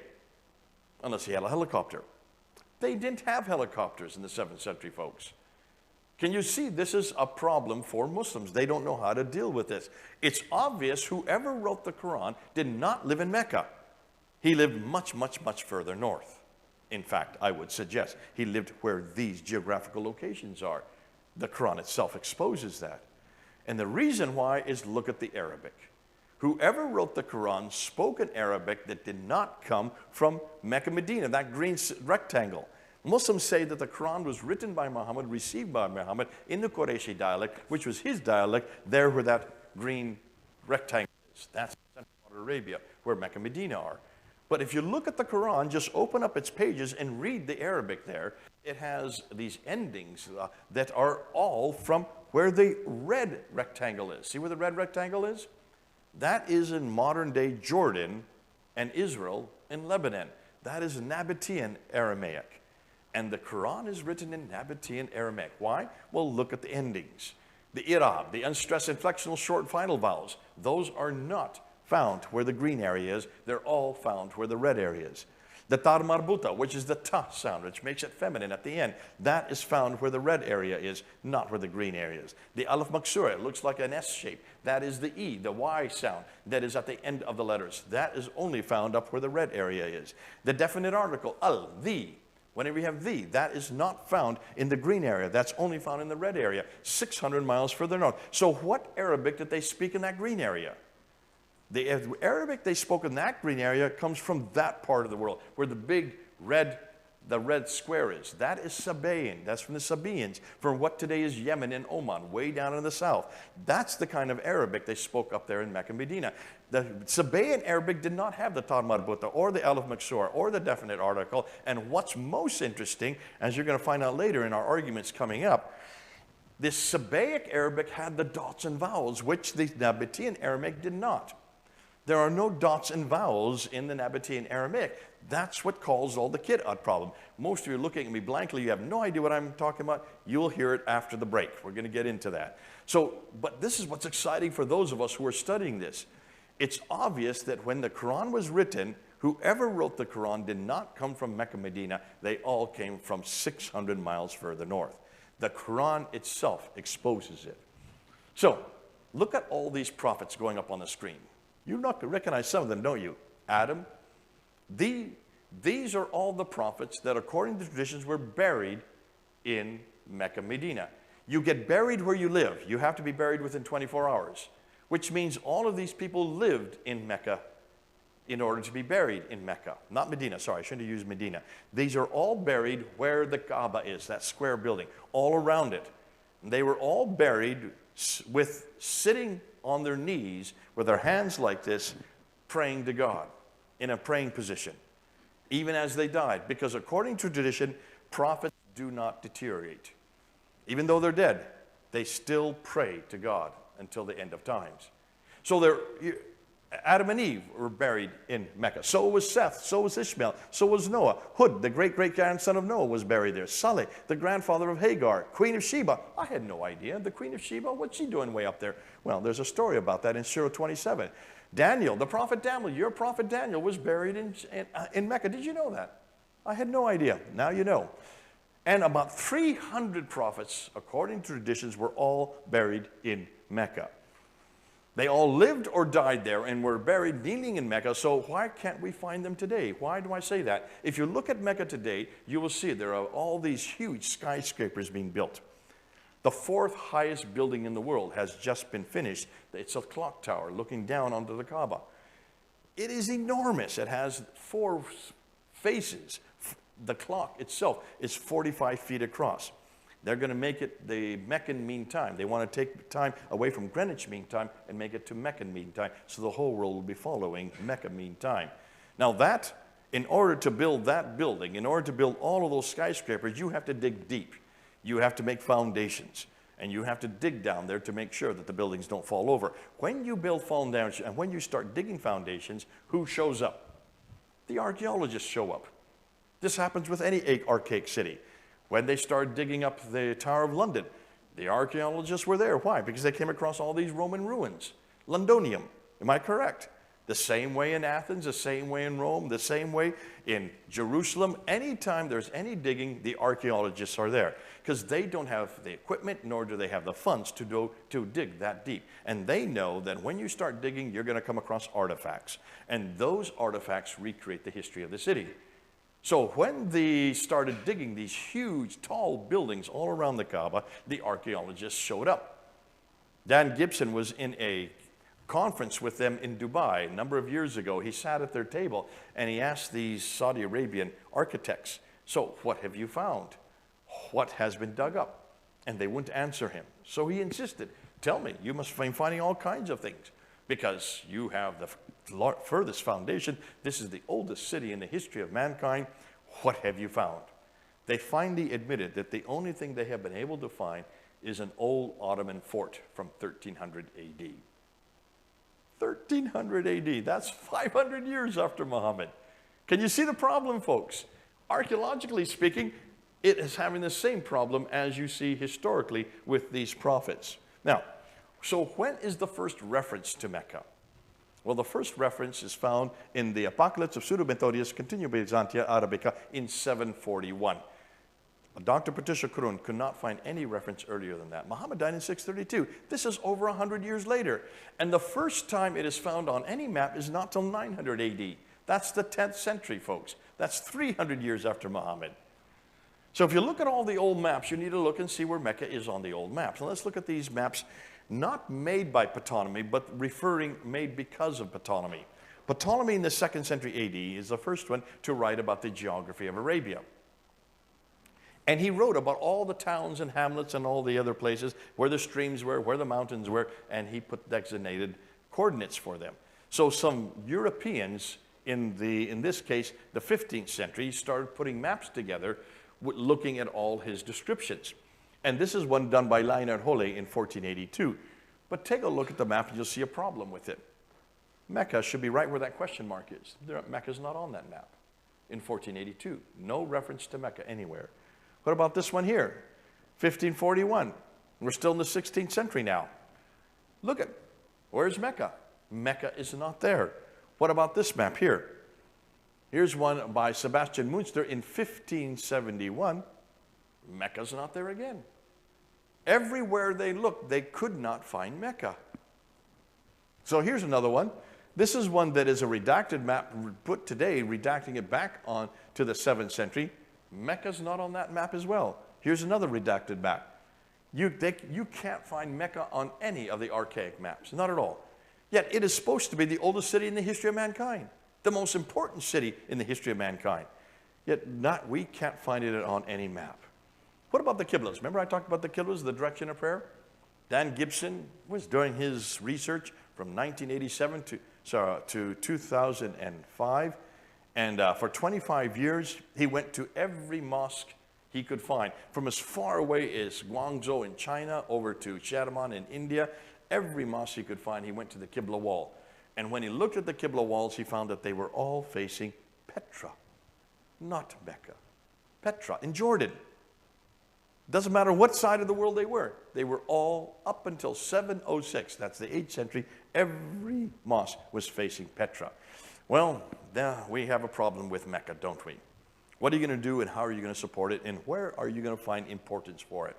unless he had a helicopter. They didn't have helicopters in the 7th century, folks. Can you see this is a problem for Muslims? They don't know how to deal with this. It's obvious whoever wrote the Quran did not live in Mecca. He lived much, much, much further north. In fact, I would suggest he lived where these geographical locations are. The Quran itself exposes that. And the reason why is look at the Arabic. Whoever wrote the Quran spoke an Arabic that did not come from Mecca, Medina, that green rectangle. Muslims say that the Quran was written by Muhammad, received by Muhammad in the Qurayshi dialect, which was his dialect, there where that green rectangle is. That's Central Arabia, where Mecca and Medina are. But if you look at the Quran, just open up its pages and read the Arabic there, it has these endings that are all from where the red rectangle is. See where the red rectangle is? That is in modern-day Jordan and Israel and Lebanon. That is Nabatean Aramaic. And the Quran is written in Nabatean Aramaic. Why? Well, look at the endings. The i'rab, the unstressed inflectional short final vowels, those are not found where the green area is. They're all found where the red area is. The tar marbuta, which is the ta sound, which makes it feminine at the end, that is found where the red area is, not where the green area is. The alif maksura, it looks like an S shape. That is the E, the Y sound, that is at the end of the letters. That is only found up where the red area is. The definite article, al, the, whenever you have the, that is not found in the green area. That's only found in the red area, 600 miles further north. So what Arabic did they speak in that green area? The Arabic they spoke in that green area comes from that part of the world, where the big red square is. That is Sabaean. That's from the Sabaeans, from what today is Yemen and Oman, way down in the south. That's the kind of Arabic they spoke up there in Mecca and Medina. The Sabaean Arabic did not have the ta marbuta or the alif maksura or the definite article. And what's most interesting, as you're going to find out later in our arguments coming up, this Sabaic Arabic had the dots and vowels, which the Nabatean Aramaic did not. There are no dots and vowels in the Nabatean Aramaic. That's what caused all the Qid'at problem. Most of you are looking at me blankly. You have no idea what I'm talking about. You'll hear it after the break. We're going to get into that. But this is what's exciting for those of us who are studying this. It's obvious that when the Quran was written, whoever wrote the Quran did not come from Mecca, Medina. They all came from 600 miles further north. The Quran itself exposes it. So, look at all these prophets going up on the screen. You recognize some of them, don't you? Adam. These are all the prophets that, according to traditions, were buried in Mecca, Medina. You get buried where you live. You have to be buried within 24 hours, which means all of these people lived in Mecca in order to be buried in Mecca. Not Medina, sorry, I shouldn't have used Medina. These are all buried where the Kaaba is, that square building, all around it. They were all buried with sitting on their knees with their hands like this, praying to God in a praying position, even as they died. Because according to tradition, prophets do not deteriorate. Even though they're dead, they still pray to God until the end of times. So Adam and Eve were buried in Mecca. So was Seth, so was Ishmael, so was Noah. Hud, the great-great-grandson of Noah, was buried there. Saleh, the grandfather of Hagar. Queen of Sheba, I had no idea. The Queen of Sheba, what's she doing way up there? Well, there's a story about that in Sira 27. Daniel, the prophet Daniel, your prophet Daniel was buried in Mecca. Did you know that? I had no idea. Now you know. And about 300 prophets, according to traditions, were all buried in Mecca. They all lived or died there and were buried kneeling in Mecca, so why can't we find them today? Why do I say that? If you look at Mecca today, you will see there are all these huge skyscrapers being built. The fourth highest building in the world has just been finished. It's a clock tower looking down onto the Kaaba. It is enormous. It has 4 faces. The clock itself is 45 feet across. They're going to make it the Meccan Mean Time. They want to take time away from Greenwich Mean Time and make it to Meccan Mean Time, so the whole world will be following Mecca Mean Time. Now in order to build that building, in order to build all of those skyscrapers, you have to dig deep. You have to make foundations, and you have to dig down there to make sure that the buildings don't fall over. When you build foundations, and when you start digging foundations, who shows up? The archaeologists show up. This happens with any archaic city. When they started digging up the Tower of London, the archaeologists were there. Why? Because they came across all these Roman ruins. Londonium, am I correct? The same way in Athens, the same way in Rome, the same way in Jerusalem. Anytime there's any digging, the archaeologists are there, because they don't have the equipment, nor do they have the funds to dig that deep. And they know that when you start digging, you're going to come across artifacts. And those artifacts recreate the history of the city. So when they started digging these huge, tall buildings all around the Kaaba, the archaeologists showed up. Dan Gibson was in a conference with them in Dubai a number of years ago. He sat at their table and he asked these Saudi Arabian architects, so what have you found? What has been dug up? And they wouldn't answer him. So he insisted, tell me, you must be finding all kinds of things, because you have the furthest foundation. This is the oldest city in the history of mankind. What have you found? They finally admitted that the only thing they have been able to find is an old Ottoman fort from 1300 AD. 1300 AD, that's 500 years after Muhammad. Can you see the problem, folks? Archaeologically speaking, it is having the same problem as you see historically with these prophets. Now, so when is the first reference to Mecca? Well, the first reference is found in the Apocalypse of Pseudo-Methodius Continua Byzantia Arabica in 741. Dr. Patricia Kurun could not find any reference earlier than that. Muhammad died in 632. This is over 100 years later. And the first time it is found on any map is not till 900 AD. That's the 10th century, folks. That's 300 years after Muhammad. So if you look at all the old maps, you need to look and see where Mecca is on the old maps. And let's look at these maps, not made by Ptolemy, but made because of Ptolemy. Ptolemy in the 2nd century AD is the first one to write about the geography of Arabia. And he wrote about all the towns and hamlets and all the other places where the streams were, where the mountains were, and he put designated coordinates for them. So some Europeans, in this case, the 15th century, started putting maps together looking at all his descriptions. And this is one done by Leonard Holle in 1482. But take a look at the map and you'll see a problem with it. Mecca should be right where that question mark is. Mecca's not on that map in 1482. No reference to Mecca anywhere. What about this one here? 1541. We're still in the 16th century now. Look at, where's Mecca? Mecca is not there. What about this map here? Here's one by Sebastian Münster in 1571. Mecca's not there again. Everywhere they looked, they could not find Mecca. So here's another one. This is one that is a redacted map put today, redacting it back on to the 7th century. Mecca's not on that map as well. Here's another redacted map. You can't find Mecca on any of the archaic maps, not at all. Yet it is supposed to be the oldest city in the history of mankind, the most important city in the history of mankind. Yet we can't find it on any map. What about the Qiblas? Remember I talked about the Qiblas, the direction of prayer? Dan Gibson was doing his research from 1987 to 2005. And for 25 years, he went to every mosque he could find, from as far away as Guangzhou in China over to Shadaman in India. Every mosque he could find, he went to the Qibla wall. And when he looked at the Qibla walls, he found that they were all facing Petra, not Mecca. Petra in Jordan. Doesn't matter what side of the world they were all up until 706, that's the 8th century, every mosque was facing Petra. Well, now we have a problem with Mecca, don't we? What are you going to do and how are you going to support it and where are you going to find importance for it?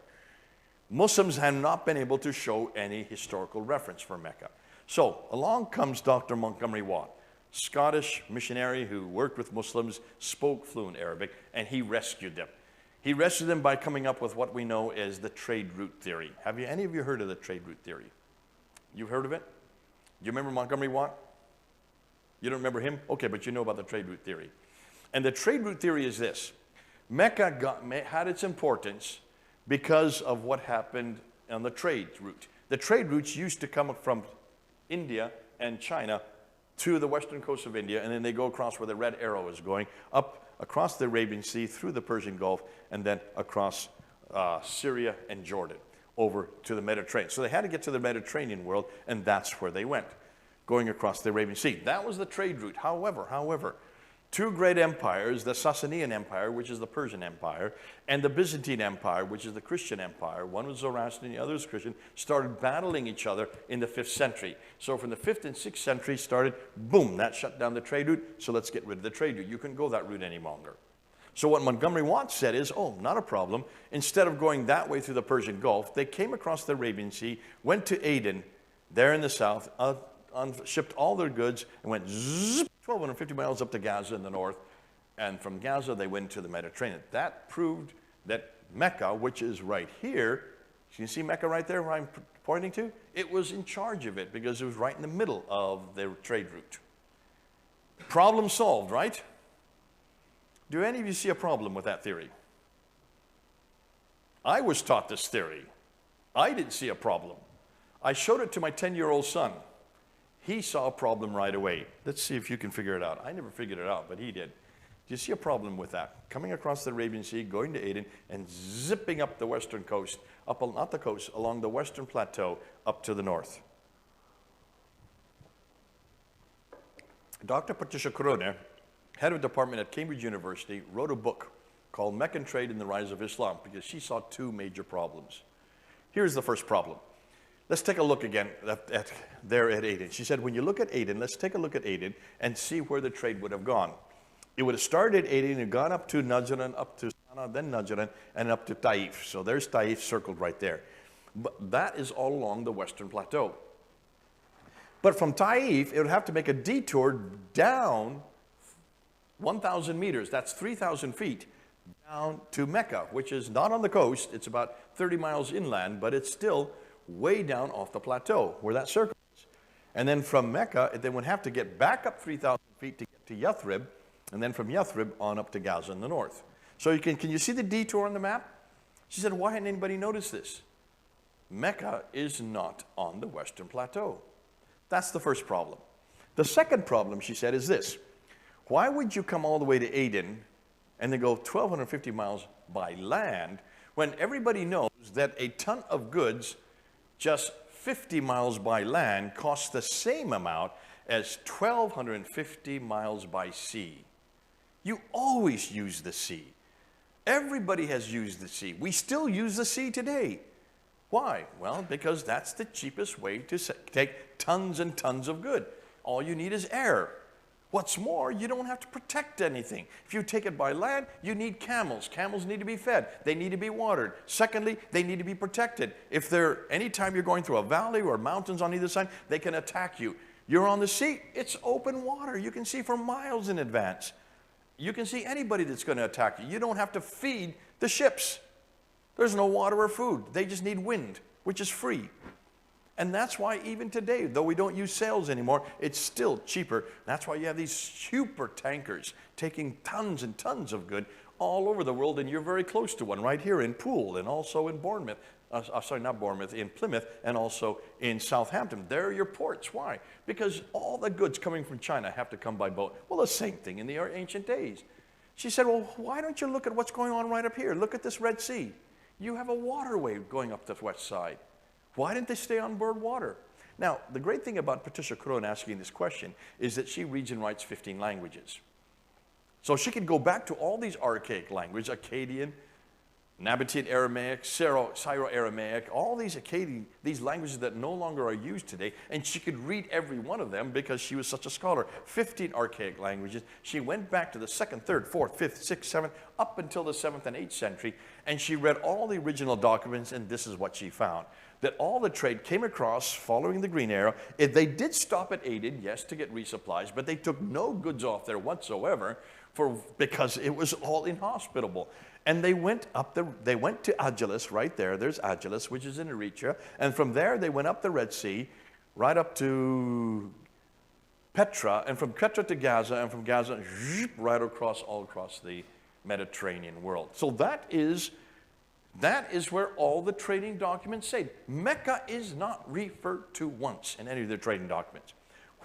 Muslims have not been able to show any historical reference for Mecca. So along comes Dr. Montgomery Watt, Scottish missionary who worked with Muslims, spoke fluent Arabic, and he rescued them. He rescued them by coming up with what we know as the trade route theory. Have any of you heard of the trade route theory? You've heard of it? Do you remember Montgomery Watt? You don't remember him? Okay, but you know about the trade route theory. And the trade route theory is this. Mecca had its importance because of what happened on the trade route. The trade routes used to come from India and China to the western coast of India, and then they go across where the red arrow is going, up across the Arabian Sea, through the Persian Gulf, and then across Syria and Jordan, over to the Mediterranean. So they had to get to the Mediterranean world, and that's where they went, going across the Arabian Sea. That was the trade route. However, two great empires, the Sasanian Empire, which is the Persian Empire, and the Byzantine Empire, which is the Christian Empire, one was Zoroastrian, the other was Christian, started battling each other in the 5th century. So from the 5th and 6th century started, boom, that shut down the trade route, so let's get rid of the trade route. You couldn't go that route any longer. So what Montgomery Watt said is, oh, not a problem. Instead of going that way through the Persian Gulf, they came across the Arabian Sea, went to Aden, there in the south, shipped all their goods, and went zip, 1,250 miles up to Gaza in the north, and from Gaza they went to the Mediterranean. That proved that Mecca, which is right here, you can see Mecca right there where I'm pointing to? It was in charge of it because it was right in the middle of their trade route. Problem solved, right? Do any of you see a problem with that theory? I was taught this theory. I didn't see a problem. I showed it to my 10-year-old son. He saw a problem right away. Let's see if you can figure it out. I never figured it out, but he did. Do you see a problem with that? Coming across the Arabian Sea, going to Aden, and zipping up the western coast, not the coast, along the western plateau, up to the north. Dr. Patricia Kroner, head of department at Cambridge University, wrote a book called Meccan Trade and the Rise of Islam because she saw two major problems. Here's the first problem. Let's take a look again there at Aden. She said, when you look at Aden, let's take a look at Aden and see where the trade would have gone. It would have started at Aden and gone up to Najran, up to Sana, then Najran, and up to Taif. So there's Taif circled right there. But that is all along the western plateau. But from Taif, it would have to make a detour down 1,000 meters. That's 3,000 feet down to Mecca, which is not on the coast. It's about 30 miles inland, but it's still way down off the plateau where that circle is. And then from Mecca, it then would have to get back up 3,000 feet to get to Yathrib, and then from Yathrib on up to Gaza in the north. So can you see the detour on the map? She said, why hadn't anybody noticed this? Mecca is not on the western plateau. That's the first problem. The second problem, she said, is this. Why would you come all the way to Aden and then go 1,250 miles by land when everybody knows that a ton of goods just 50 miles by land costs the same amount as 1,250 miles by sea? You always use the sea. Everybody has used the sea. We still use the sea today. Why? Well, because that's the cheapest way to take tons and tons of good. All you need is air. What's more, you don't have to protect anything. If you take it by land, you need camels. Camels need to be fed. They need to be watered. Secondly, they need to be protected. If anytime you're going through a valley or mountains on either side, they can attack you. You're on the sea, it's open water. You can see for miles in advance. You can see anybody that's going to attack you. You don't have to feed the ships. There's no water or food. They just need wind, which is free. And that's why even today, though we don't use sails anymore, it's still cheaper. That's why you have these super tankers taking tons and tons of goods all over the world, and you're very close to one right here in Poole and also in Bournemouth. In Plymouth and also in Southampton. They're your ports. Why? Because all the goods coming from China have to come by boat. Well, the same thing in the ancient days. She said, well, why don't you look at what's going on right up here? Look at this Red Sea. You have a waterway going up the west side. Why didn't they stay on board water? Now, the great thing about Patricia Crone asking this question is that she reads and writes 15 languages. So she could go back to all these archaic languages, Akkadian, Nabatean Aramaic, Syro-Aramaic, all these Akkadian, these languages that no longer are used today, and she could read every one of them because she was such a scholar. 15 archaic languages. She went back to the 2nd, 3rd, 4th, 5th, 6th, 7th, up until the 7th and 8th century, and she read all the original documents, and this is what she found. That all the trade came across following the Green Arrow. They did stop at Aden, yes, to get resupplies, but they took no goods off there whatsoever because it was all inhospitable. And they went to Agilis right there. There's Agilis, which is in Eritrea. And from there, they went up the Red Sea, right up to Petra, and from Petra to Gaza, and from Gaza, right all across the Mediterranean world. So that is where all the trading documents say. Mecca is not referred to once in any of their trading documents.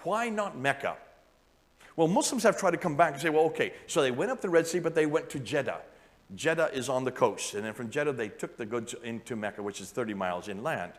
Why not Mecca? Well, Muslims have tried to come back and say, well, okay, so they went up the Red Sea, but they went to Jeddah. Jeddah is on the coast, and then from Jeddah they took the goods into Mecca, which is 30 miles inland.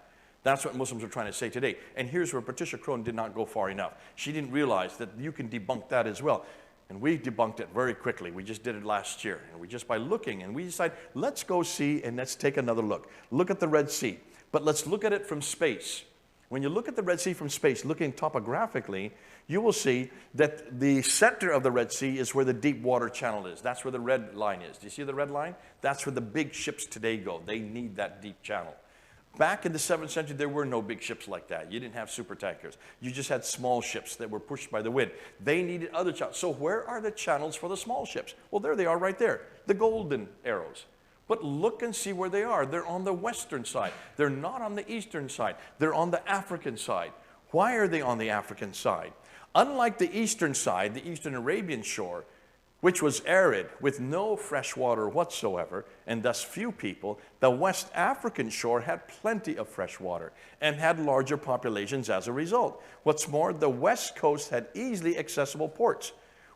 That's what Muslims are trying to say today. And here's where Patricia Crone did not go far enough. She didn't realize that you can debunk that as well. And we debunked it very quickly. We just did it last year. And we just by looking, and we decided, let's go see and let's take another look. Look at the Red Sea, but let's look at it from space. When you look at the Red Sea from space, looking topographically, you will see that the center of the Red Sea is where the deep water channel is. That's where the red line is. Do you see the red line? That's where the big ships today go. They need that deep channel. Back in the 7th century, there were no big ships like that. You didn't have super tankers. You just had small ships that were pushed by the wind. They needed other channels. So where are the channels for the small ships? Well, there they are right there, the golden arrows. But look and see where they are. They're on the western side. They're not on the eastern side. They're on the African side. Why are they on the African side? Unlike the eastern side, the eastern Arabian shore, which was arid with no fresh water whatsoever, and thus few people, the West African shore had plenty of fresh water and had larger populations as a result. What's more, the West Coast had easily accessible ports.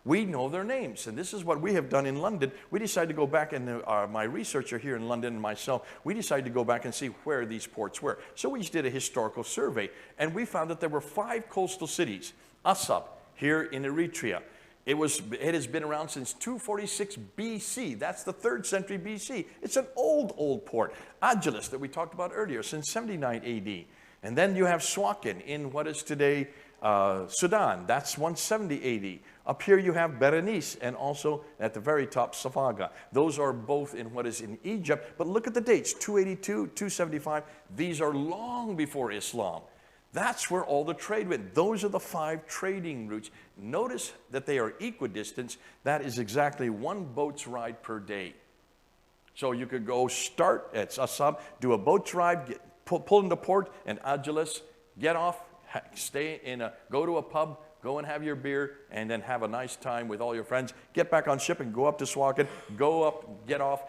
We know their names, and this is what we have done in London. We decided to go back, and my researcher here in London and myself, we decided to go back and see where these ports were. So we just did a historical survey, and we found that there were 5 coastal cities. Asab, here in Eritrea. It has been around since 246 BC. That's the 3rd century BC. It's an old port. Agilis, that we talked about earlier, since 79 AD. And then you have Swakin in what is today Sudan. That's 170 AD. Up here you have Berenice, and also at the very top, Safaga. Those are both in what is in Egypt. But look at the dates, 282, 275. These are long before Islam. That's where all the trade went. Those are the 5 trading routes. Notice that they are equidistant. That is exactly 1 boat's ride per day. So you could go start at Asab, do a boat's ride, pull into port, and Agilis, get off, go to a pub, go and have your beer, and then have a nice time with all your friends. Get back on ship and go up to Swakin, go up, get off,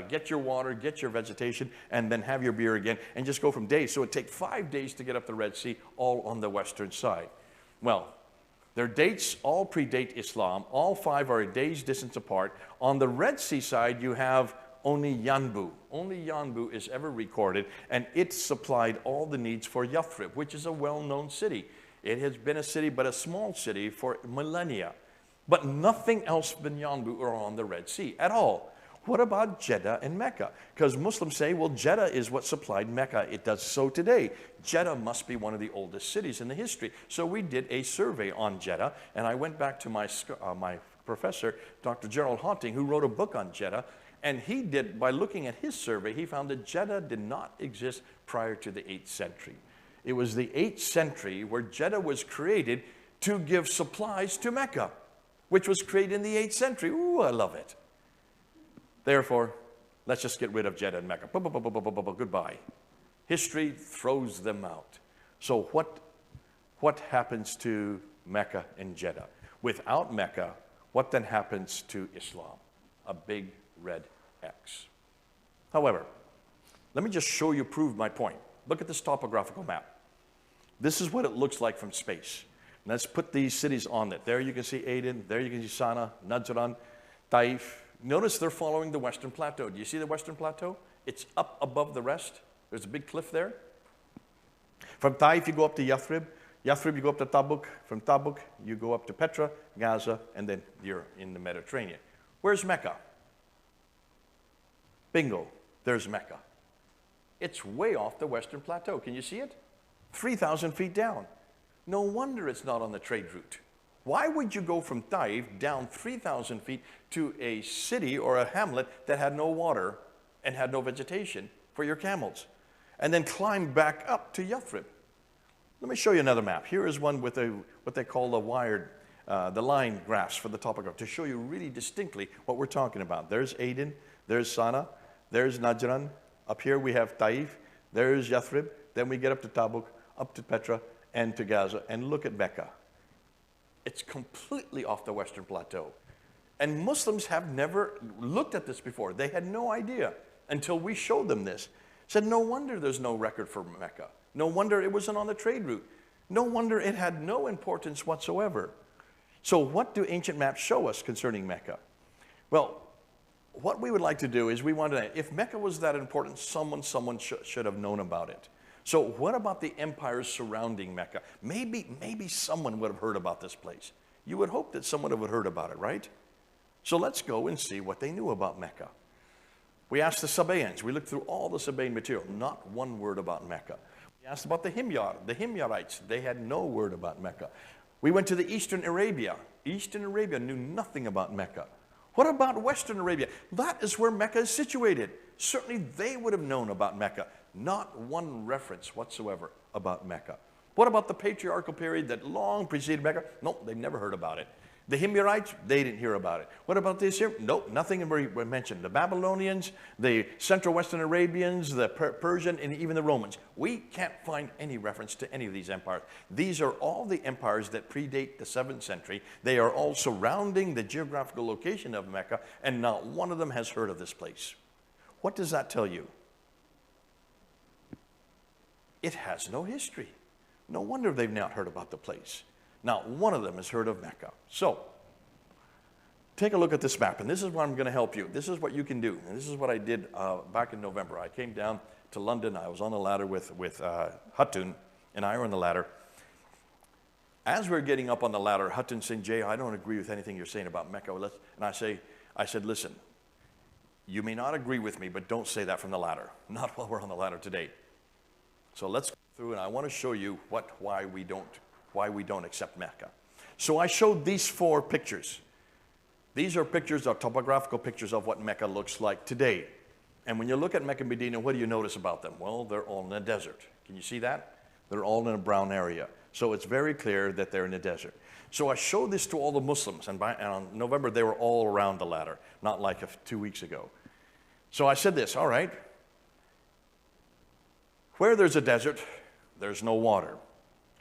get your water, get your vegetation, and then have your beer again, and just go from days. So it takes 5 days to get up the Red Sea, all on the western side. Well, their dates all predate Islam. All 5 are a day's distance apart. On the Red Sea side, you have only Yanbu. Only Yanbu is ever recorded, and it supplied all the needs for Yathrib, which is a well-known city. It has been a city, but a small city, for millennia. But nothing else than Yanbu are on the Red Sea at all. what about Jeddah and Mecca? Because Muslims say, well, Jeddah is what supplied Mecca. It does so today. Jeddah must be one of the oldest cities in the history. So we did a survey on Jeddah, and I went back to my professor, Dr. Gerald Haunting, who wrote a book on Jeddah, and he did, by looking at his survey, he found that Jeddah did not exist prior to the 8th century. It was the 8th century where Jeddah was created to give supplies to Mecca, which was created in the 8th century. Ooh, I love it. Therefore, let's just get rid of Jeddah and Mecca. Goodbye. History throws them out. So what happens to Mecca and Jeddah? Without Mecca, what then happens to Islam? A big red X. However, let me just show you, prove my point. Look at this topographical map. This is what it looks like from space. Let's put these cities on it. There you can see Aden, there you can see Sana'a, Najran, Taif. Notice they're following the Western Plateau. Do you see the Western Plateau? It's up above the rest. There's a big cliff there. From Taif, you go up to Yathrib. Yathrib, you go up to Tabuk. From Tabuk, you go up to Petra, Gaza, and then you're in the Mediterranean. Where's Mecca? Bingo, there's Mecca. It's way off the Western Plateau. Can you see it? 3,000 feet down. No wonder it's not on the trade route. Why would you go from Taif down 3,000 feet to a city or a hamlet that had no water and had no vegetation for your camels, and then climb back up to Yathrib? Let me show you another map. Here is one with what they call the line graphs for the topography, to show you really distinctly what we're talking about. There's Aden, there's Sana'a, there's Najran. Up here we have Taif, there's Yathrib. Then we get up to Tabuk, up to Petra, and to Gaza, and look at Mecca. It's completely off the Western Plateau. And Muslims have never looked at this before. They had no idea until we showed them this. Said, no wonder there's no record for Mecca. No wonder it wasn't on the trade route. No wonder it had no importance whatsoever. So what do ancient maps show us concerning Mecca? Well, what we would like to do is we want to know, if Mecca was that important, someone should have known about it. So what about the empires surrounding Mecca? Maybe someone would have heard about this place. You would hope that someone would have heard about it, right? So let's go and see what they knew about Mecca. We asked the Sabaeans. We looked through all the Sabaean material. Not one word about Mecca. We asked about the Himyar, the Himyarites. They had no word about Mecca. We went to the Eastern Arabia. Eastern Arabia knew nothing about Mecca. What about Western Arabia? That is where Mecca is situated. Certainly they would have known about Mecca. Not one reference whatsoever about Mecca. What about the patriarchal period that long preceded Mecca? Nope, they've never heard about it. The Himyarites, they didn't hear about it. What about this here? Nope, nothing mentioned. The Babylonians, the Central Western Arabians, the Persian, and even the Romans. We can't find any reference to any of these empires. These are all the empires that predate the 7th century. They are all surrounding the geographical location of Mecca, and not one of them has heard of this place. What does that tell you? It has no history. No wonder they've not heard about the place. Not one of them has heard of Mecca. So, take a look at this map, and this is where I'm going to help you. This is what you can do, and this is what I did back in November. I came down to London. I was on the ladder with Hutton, and I were on the ladder. As we're getting up on the ladder, Hutton saying, Jay, I don't agree with anything you're saying about Mecca. And I said, listen, you may not agree with me, but don't say that from the ladder. Not while we're on the ladder today. So let's go through, and I want to show you why we don't accept Mecca. So I showed these 4 pictures. These are pictures, topographical pictures of what Mecca looks like today. And when you look at Mecca and Medina, what do you notice about them? Well, they're all in a desert. Can you see that? They're all in a brown area. So it's very clear that they're in a desert. So I showed this to all the Muslims, and on November they were all around the ladder, not like 2 weeks ago. So I said this, all right, where there's a desert, there's no water.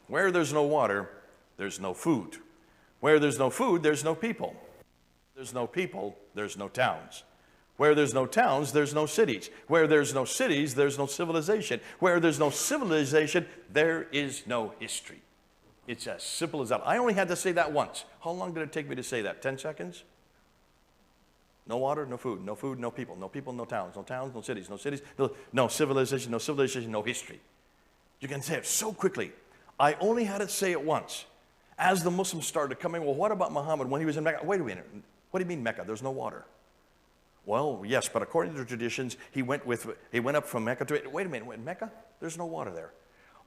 Where there's no water, there's no food. Where there's no food, there's no people. There's no people, there's no towns. Where there's no towns, there's no cities. Where there's no cities, there's no civilization. Where there's no civilization, there is no history. It's as simple as that. I only had to say that once. How long did it take me to say that? 10 seconds? No water, no food, no people, no towns, no cities, no civilization, no history. You can say it so quickly. I only had to say it once. As the Muslims started coming, well, what about Muhammad when he was in Mecca? Wait a minute. What do you mean Mecca? There's no water. Well, yes, but according to the traditions, he went up from Mecca to, wait a minute, in Mecca? There's no water there.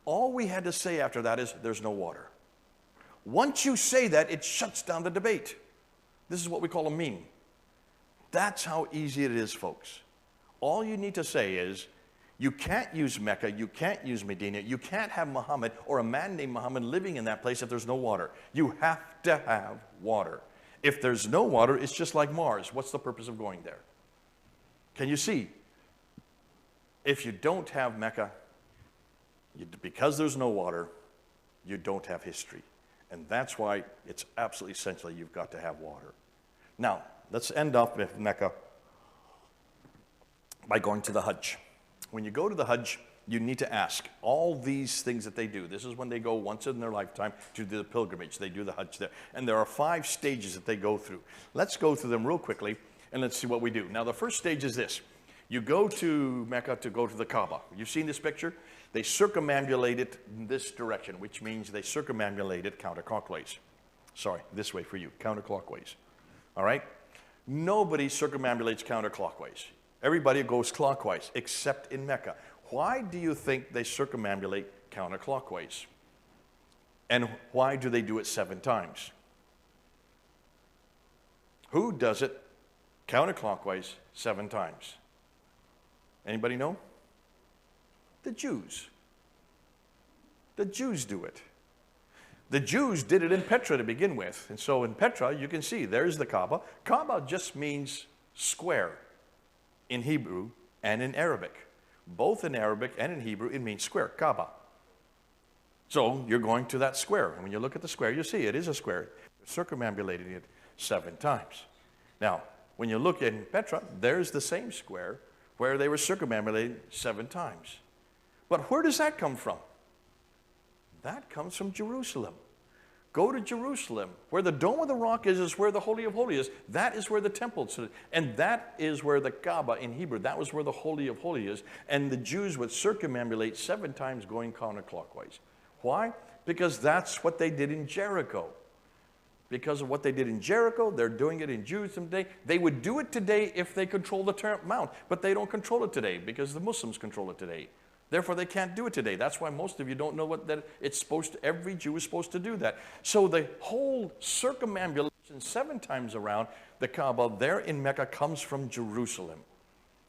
All we had to say after that is, there's no water. Once you say that, it shuts down the debate. This is what we call a meme. That's how easy it is, folks. All you need to say is, you can't use Mecca, you can't use Medina, you can't have Muhammad or a man named Muhammad living in that place if there's no water. You have to have water. If there's no water, it's just like Mars. What's the purpose of going there? Can you see? If you don't have Mecca, because there's no water, you don't have history. And that's why it's absolutely essential you've got to have water. Now, let's end up with Mecca by going to the Hajj. When you go to the Hajj, you need to ask all these things that they do. This is when they go once in their lifetime to do the pilgrimage. They do the Hajj there. And there are 5 stages that they go through. Let's go through them real quickly, and let's see what we do. Now, the first stage is this. You go to Mecca to go to the Kaaba. You've seen this picture? They circumambulate it in this direction, which means they circumambulate it counterclockwise. Sorry, this way for you, counterclockwise. All right? Nobody circumambulates counterclockwise. Everybody goes clockwise, except in Mecca. Why do you think they circumambulate counterclockwise? And why do they do it 7 times? Who does it counterclockwise 7 times? Anybody know? The Jews. The Jews do it. The Jews did it in Petra to begin with. And so in Petra, you can see, there's the Kaaba. Kaaba just means square in Hebrew and in Arabic. Both in Arabic and in Hebrew, it means square, Kaaba. So you're going to that square. And when you look at the square, you see it is a square. They're circumambulating it 7 times. Now, when you look in Petra, there's the same square where they were circumambulated 7 times. But where does that come from? That comes from Jerusalem. Go to Jerusalem. Where the Dome of the Rock is where the Holy of Holies is. That is where the temple is. And that is where the Kaaba in Hebrew, that was where the Holy of Holies is. And the Jews would circumambulate 7 times going counterclockwise. Why? Because that's what they did in Jericho. Because of what they did in Jericho, they're doing it in Jerusalem today. They would do it today if they control the Mount. But they don't control it today because the Muslims control it today. Therefore, they can't do it today. That's why most of you don't know that it's supposed to, every Jew is supposed to do that. So the whole circumambulation 7 times around the Kaaba there in Mecca comes from Jerusalem.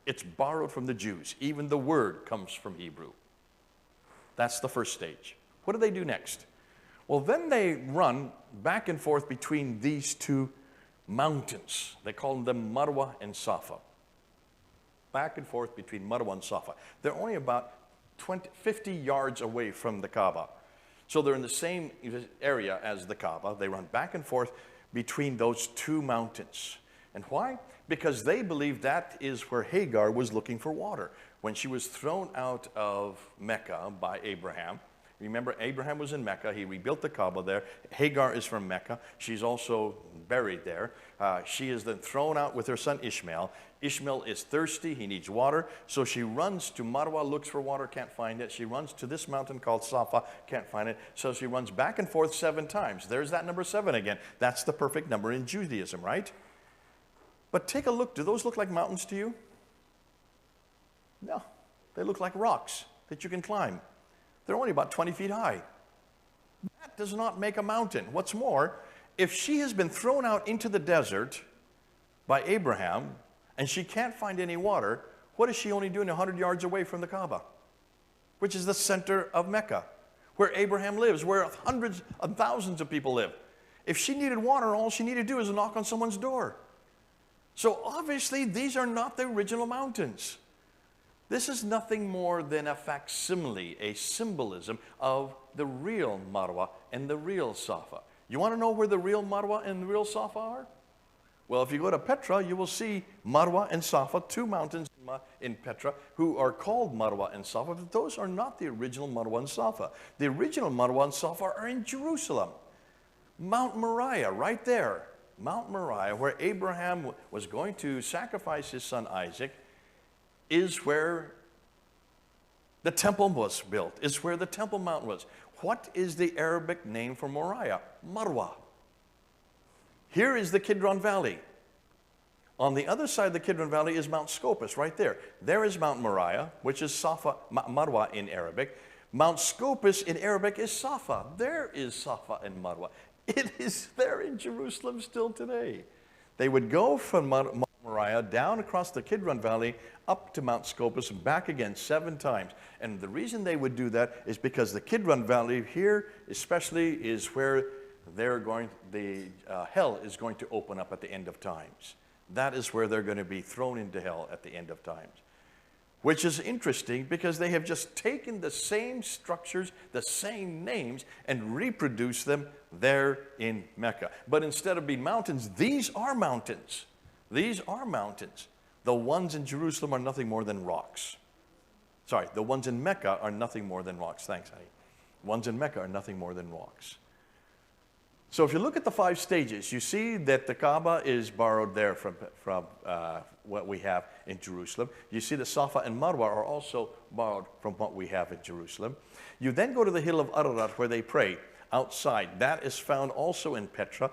It's borrowed from the Jews. Even the word comes from Hebrew. That's the first stage. What do they do next? Well, then they run back and forth between these 2 mountains. They call them Marwa and Safa. Back and forth between Marwa and Safa. They're only about 50 yards away from the Kaaba. So they're in the same area as the Kaaba. They run back and forth between those 2 mountains. And why? Because they believe that is where Hagar was looking for water. When she was thrown out of Mecca by Abraham, remember, Abraham was in Mecca. He rebuilt the Kaaba there. Hagar is from Mecca. She's also buried there. She is then thrown out with her son Ishmael. Ishmael is thirsty. He needs water. So she runs to Marwa, looks for water, can't find it. She runs to this mountain called Safa, can't find it. So she runs back and forth 7 times. There's that number 7 again. That's the perfect number in Judaism, right? But take a look. Do those look like mountains to you? No. They look like rocks that you can climb. They're only about 20 feet high. That does not make a mountain. What's more, if she has been thrown out into the desert by Abraham and she can't find any water, what is she only doing 100 yards away from the Kaaba, which is the center of Mecca, where Abraham lives, where hundreds of thousands of people live? If she needed water, all she needed to do is knock on someone's door. So obviously, these are not the original mountains. This is nothing more than a facsimile, a symbolism of the real Marwa and the real Safa. You want to know where the real Marwa and the real Safa are? Well, if you go to Petra, you will see Marwa and Safa, 2 mountains in Petra, who are called Marwa and Safa, but those are not the original Marwa and Safa. The original Marwa and Safa are in Jerusalem. Mount Moriah, right there. Mount Moriah, where Abraham was going to sacrifice his son Isaac, is where the temple was built. It's where the Temple Mount was. What is the Arabic name for Moriah? Marwa. Here is the Kidron Valley. On the other side of the Kidron Valley is Mount Scopus, right there. There is Mount Moriah, which is Safa, Marwa in Arabic. Mount Scopus in Arabic is Safa. There is Safa and Marwa. It is there in Jerusalem still today. They would go from Mount Moriah down across the Kidron Valley up to Mount Scopus and back again 7 times. And the reason they would do that is because the Kidron Valley here especially is where hell is going to open up at the end of times. That is where they're going to be thrown into hell at the end of times. Which is interesting because they have just taken the same structures, the same names, and reproduced them there in Mecca. But instead of being mountains, these are mountains. These are mountains. The ones in Jerusalem are nothing more than rocks. Sorry, the ones in Mecca are nothing more than rocks. Thanks, honey. The ones in Mecca are nothing more than rocks. So if you look at the 5 stages, you see that the Kaaba is borrowed there from what we have in Jerusalem. You see the Safa and Marwa are also borrowed from what we have in Jerusalem. You then go to the hill of Ararat where they pray outside. That is found also in Petra.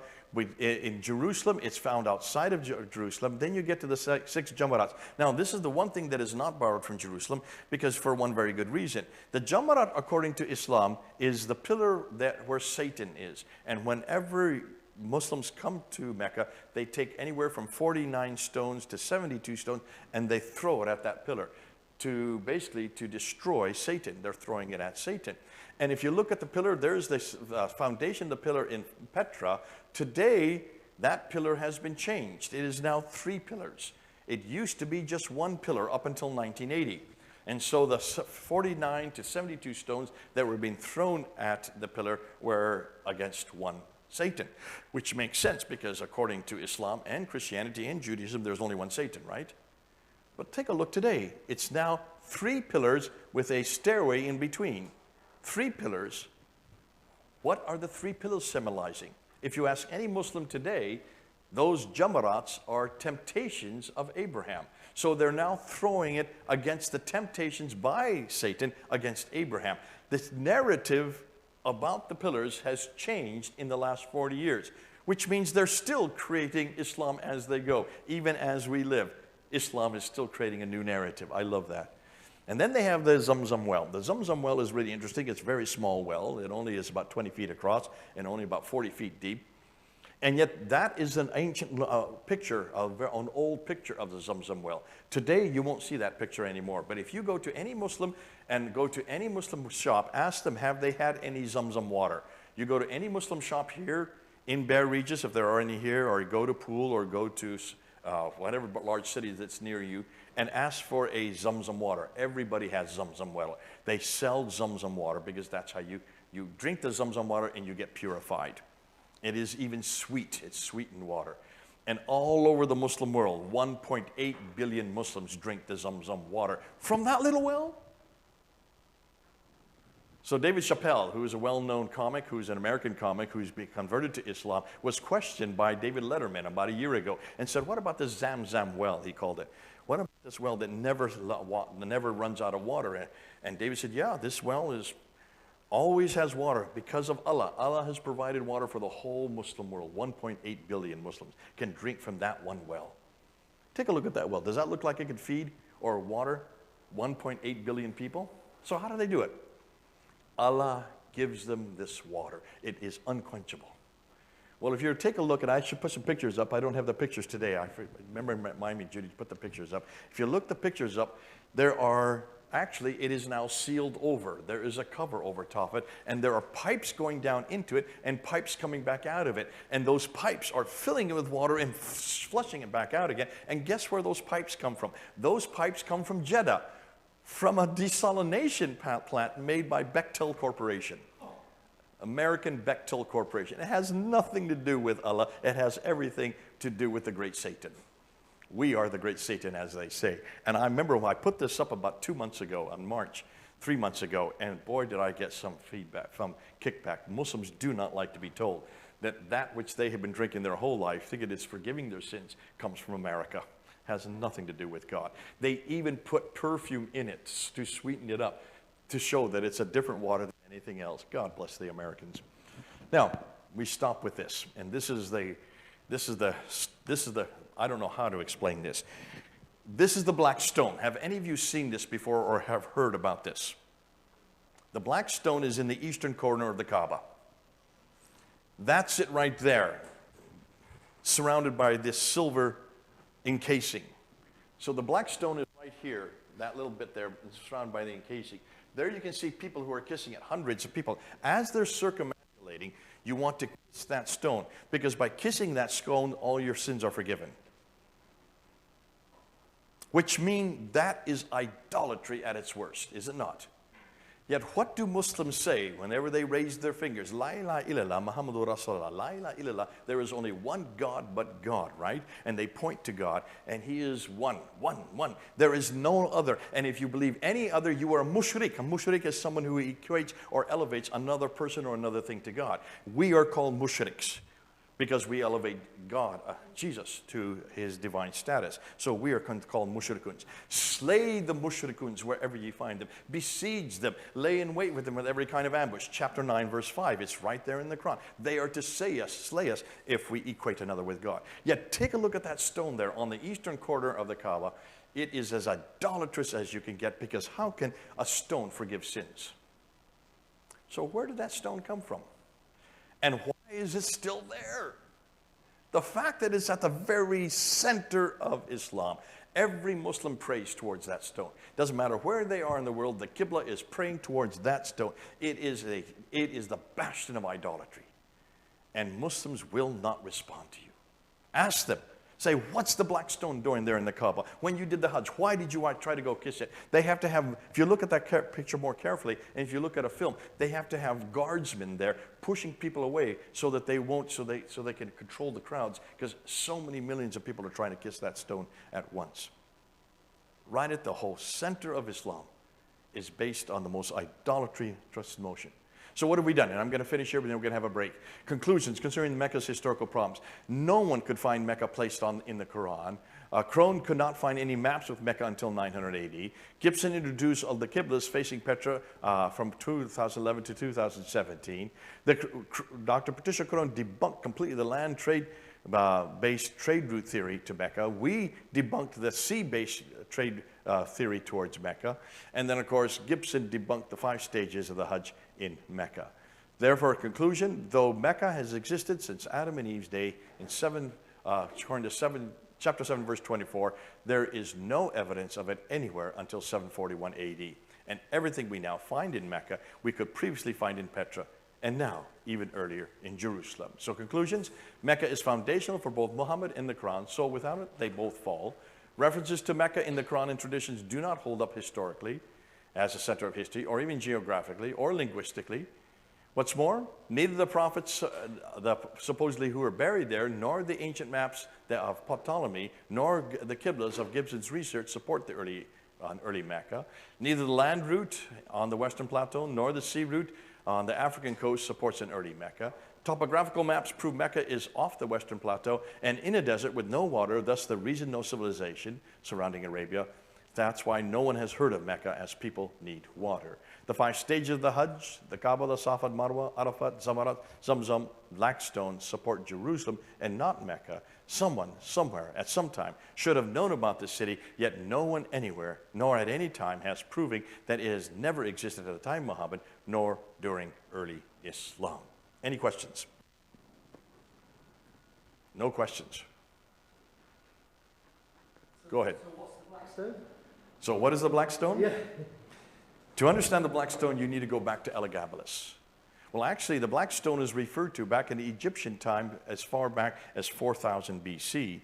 In Jerusalem, it's found outside of Jerusalem. Then you get to the 6 Jamarat. Now, this is the one thing that is not borrowed from Jerusalem, because for one very good reason. The Jamarat, according to Islam, is the pillar where Satan is. And whenever Muslims come to Mecca, they take anywhere from 49 stones to 72 stones, and they throw it at that pillar to basically to destroy Satan. They're throwing it at Satan. And if you look at the pillar, there's this foundation of the pillar in Petra. Today, that pillar has been changed. It is now 3 pillars. It used to be just 1 pillar up until 1980. And so the 49 to 72 stones that were being thrown at the pillar were against one Satan, which makes sense because according to Islam and Christianity and Judaism, there's only one Satan, right? But take a look today. It's now 3 pillars with a stairway in between. 3 pillars. What are the 3 pillars symbolizing? If you ask any Muslim today, those Jamarats are temptations of Abraham. So they're now throwing it against the temptations by Satan against Abraham. This narrative about the pillars has changed in the last 40 years, which means they're still creating Islam as they go. Even as we live, Islam is still creating a new narrative. I love that. And then they have the Zamzam well. The Zamzam well is really interesting. It's a very small well. It only is about 20 feet across and only about 40 feet deep. And yet that is an ancient picture, an old picture of the Zamzam well. Today you won't see that picture anymore. But if you go to any Muslim and go to any Muslim shop, ask them, have they had any Zamzam water? You go to any Muslim shop here in Bear Regis, if there are any here, or go to Poole or go to whatever large city that's near you, and ask for a Zamzam water. Everybody has Zamzam water. They sell Zamzam water because that's how you drink the Zamzam water and you get purified. It is even sweet. It's sweetened water. And all over the Muslim world, 1.8 billion Muslims drink the Zamzam water from that little well. So David Chappelle, who is a well-known comic, who's an American comic, who's been converted to Islam, was questioned by David Letterman about a year ago and said, what about this Zamzam well, he called it. What about this well that never runs out of water? And David said, yeah, this well always has water because of Allah. Allah has provided water for the whole Muslim world. 1.8 billion Muslims can drink from that one well. Take a look at that well. Does that look like it could feed or water 1.8 billion people? So how do they do it? Allah gives them this water. It is unquenchable. Well, if you take a look, and I should put some pictures up. I don't have the pictures today. I remember remind me, Judy, to put the pictures up. If you look the pictures up, there are, actually, it is now sealed over. There is a cover over top of it, and there are pipes going down into it and pipes coming back out of it. And those pipes are filling it with water and flushing it back out again. And guess where those pipes come from? Those pipes come from Jeddah, from a desalination plant made by Bechtel Corporation. American Bechtel Corporation. It has nothing to do with Allah. It has everything to do with the great Satan. We are the great Satan, as they say. And I remember when I put this up about 2 months ago, on March, 3 months ago, and boy, did I get some feedback, some kickback. Muslims do not like to be told that that which they have been drinking their whole life, thinking it's forgiving their sins, comes from America. Has nothing to do with God. They even put perfume in it to sweeten it up, to show that it's a different water than anything else. God bless the Americans. Now, we stop with this, and this is the I don't know how to explain this. This is the black stone. Have any of you seen this before or have heard about this? The black stone is in the eastern corner of the Kaaba. That's it right there, surrounded by this silver encasing. So the black stone is right here, that little bit there, surrounded by the encasing. There you can see people who are kissing it, hundreds of people. As they're circumambulating, you want to kiss that stone, because by kissing that stone, all your sins are forgiven. Which means that is idolatry at its worst, is it not? Yet what do Muslims say whenever they raise their fingers? La ilaha illallah, Muhammadur Rasulullah, la ilaha illallah. There is only one God but God, right? And they point to God, and He is one. There is no other. And if you believe any other, you are a mushrik. A mushrik is someone who equates or elevates another person or another thing to God. We are called mushriks, because we elevate God, Jesus, to His divine status. So we are called mushrikuns. Slay the mushrikuns wherever you find them. Besiege them. Lay in wait with them with every kind of ambush. Chapter 9, verse 5. It's right there in the Quran. They are to slay us if we equate another with God. Yet take a look at that stone there on the eastern corner of the Kaaba. It is as idolatrous as you can get, because how can a stone forgive sins? So where did that stone come from? And why is it still there? The fact that it's at the very center of Islam. Every Muslim prays towards that stone. Doesn't matter where they are in the world, the Qibla is praying towards that stone. It is the bastion of idolatry. And Muslims will not respond to you. Ask them. Say, what's the black stone doing there in the Kaaba? When you did the Hajj, why did you try to go kiss it? They have to have, if you look at that picture more carefully, and if you look at a film, they have to have guardsmen there pushing people away so that they won't, so they can control the crowds, because so many millions of people are trying to kiss that stone at once. Right at the whole center of Islam is based on the most idolatrous notion. So what have we done? And I'm going to finish here, but then we're going to have a break. Conclusions concerning Mecca's historical problems. No one could find Mecca placed in the Quran. Crone could not find any maps of Mecca until 900 AD. Gibson introduced the Qiblas facing Petra from 2011 to 2017. Dr. Patricia Crone debunked completely the land trade-based trade route theory to Mecca. We debunked the sea-based trade theory towards Mecca. And then, of course, Gibson debunked the 5 stages of the Hajj in Mecca. Therefore, conclusion, though Mecca has existed since Adam and Eve's day in chapter 7, verse 24, there is no evidence of it anywhere until 741 AD. And everything we now find in Mecca, we could previously find in Petra, and now even earlier in Jerusalem. So conclusions, Mecca is foundational for both Muhammad and the Quran, so without it, they both fall. References to Mecca in the Quran and traditions do not hold up historically as a center of history, or even geographically, or linguistically. What's more, neither the prophets supposedly who are buried there, nor the ancient maps of Ptolemy, nor the Qiblas of Gibson's research support the early Mecca. Neither the land route on the western plateau, nor the sea route on the African coast supports an early Mecca. Topographical maps prove Mecca is off the western plateau and in a desert with no water, thus the reason no civilization surrounding Arabia. That's why no one has heard of Mecca, as people need water. The 5 stages of the Hajj, the Kaaba, the Safa, Marwa, Arafat, Zamarat, Zamzam, black stones support Jerusalem and not Mecca. Someone, somewhere, at some time, should have known about this city, yet no one anywhere, nor at any time, has proving that it has never existed at the time of Muhammad, nor during early Islam. Any questions? No questions. Go ahead. So what's the black stone? So what is the black stone? Yeah. To understand the black stone, you need to go back to Elagabalus. Well, actually, the black stone is referred to back in the Egyptian time as far back as 4000 BC.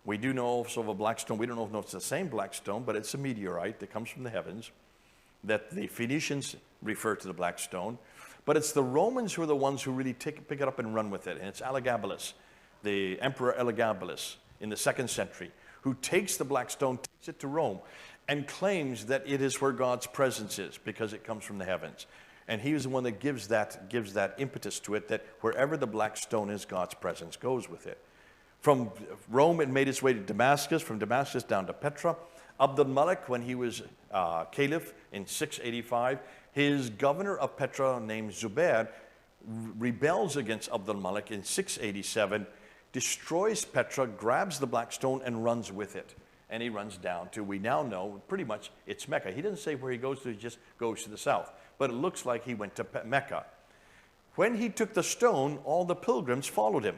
We do know also of a black stone. We don't know if it's the same black stone, but it's a meteorite that comes from the heavens that the Phoenicians refer to the black stone. But it's the Romans who are the ones who really pick it up and run with it. And it's Elagabalus, the Emperor Elagabalus in the 2nd century, who takes the black stone, takes it to Rome, and claims that it is where God's presence is because it comes from the heavens. And he is the one that gives that impetus to it, that wherever the black stone is, God's presence goes with it. From Rome, it made its way to Damascus, from Damascus down to Petra. Abd al-Malik, when he was caliph in 685, his governor of Petra named Zubair rebels against Abd al-Malik in 687, destroys Petra, grabs the black stone, and runs with it. And he runs down to, we now know, pretty much it's Mecca. He doesn't say where he goes to, he just goes to the south. But it looks like he went to Mecca. When he took the stone, all the pilgrims followed him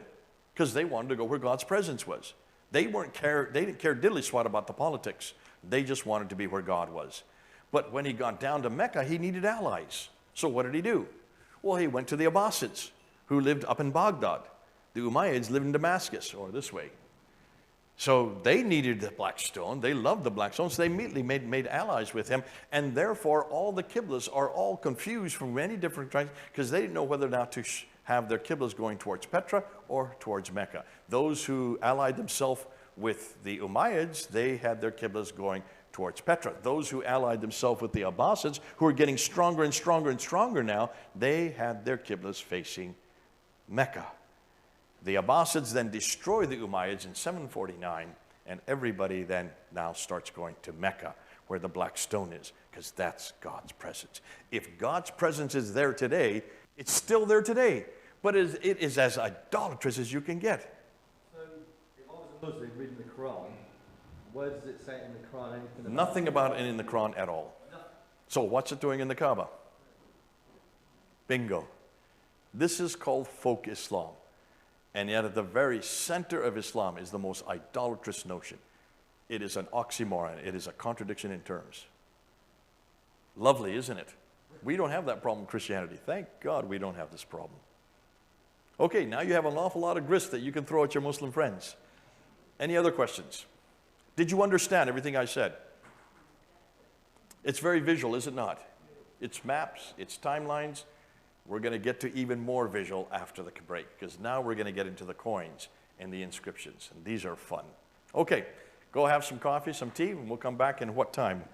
because they wanted to go where God's presence was. They didn't care diddly squat about the politics. They just wanted to be where God was. But when he got down to Mecca, he needed allies. So what did he do? Well, he went to the Abbasids, who lived up in Baghdad. The Umayyads lived in Damascus, or this way. So they needed the black stone. They loved the black stone, so they immediately made allies with him. And therefore, all the Qiblas are all confused from many different tribes because they didn't know whether or not to have their Qiblas going towards Petra or towards Mecca. Those who allied themselves with the Umayyads, they had their Qiblas going towards Petra. Those who allied themselves with the Abbasids, who are getting stronger and stronger and stronger now, they had their Qiblas facing Mecca. The Abbasids then destroy the Umayyads in 749, and everybody then now starts going to Mecca, where the black stone is, because that's God's presence. If God's presence is there today, it's still there today, but it is as idolatrous as you can get. So, if I was a Muslim reading the Quran, where does it say in the Quran anything about Nothing about it in the Quran at all. So what's it doing in the Kaaba? Bingo. This is called folk Islam. And yet at the very center of Islam is the most idolatrous notion. It is an oxymoron. It is a contradiction in terms. Lovely, isn't it? We don't have that problem in Christianity. Thank God we don't have this problem. Okay, now you have an awful lot of grist that you can throw at your Muslim friends. Any other questions? Did you understand everything I said? It's very visual, is it not? It's maps, it's timelines. We're going to get to even more visual after the break, because now we're going to get into the coins and the inscriptions, and these are fun. Okay, go have some coffee, some tea, and we'll come back in what time?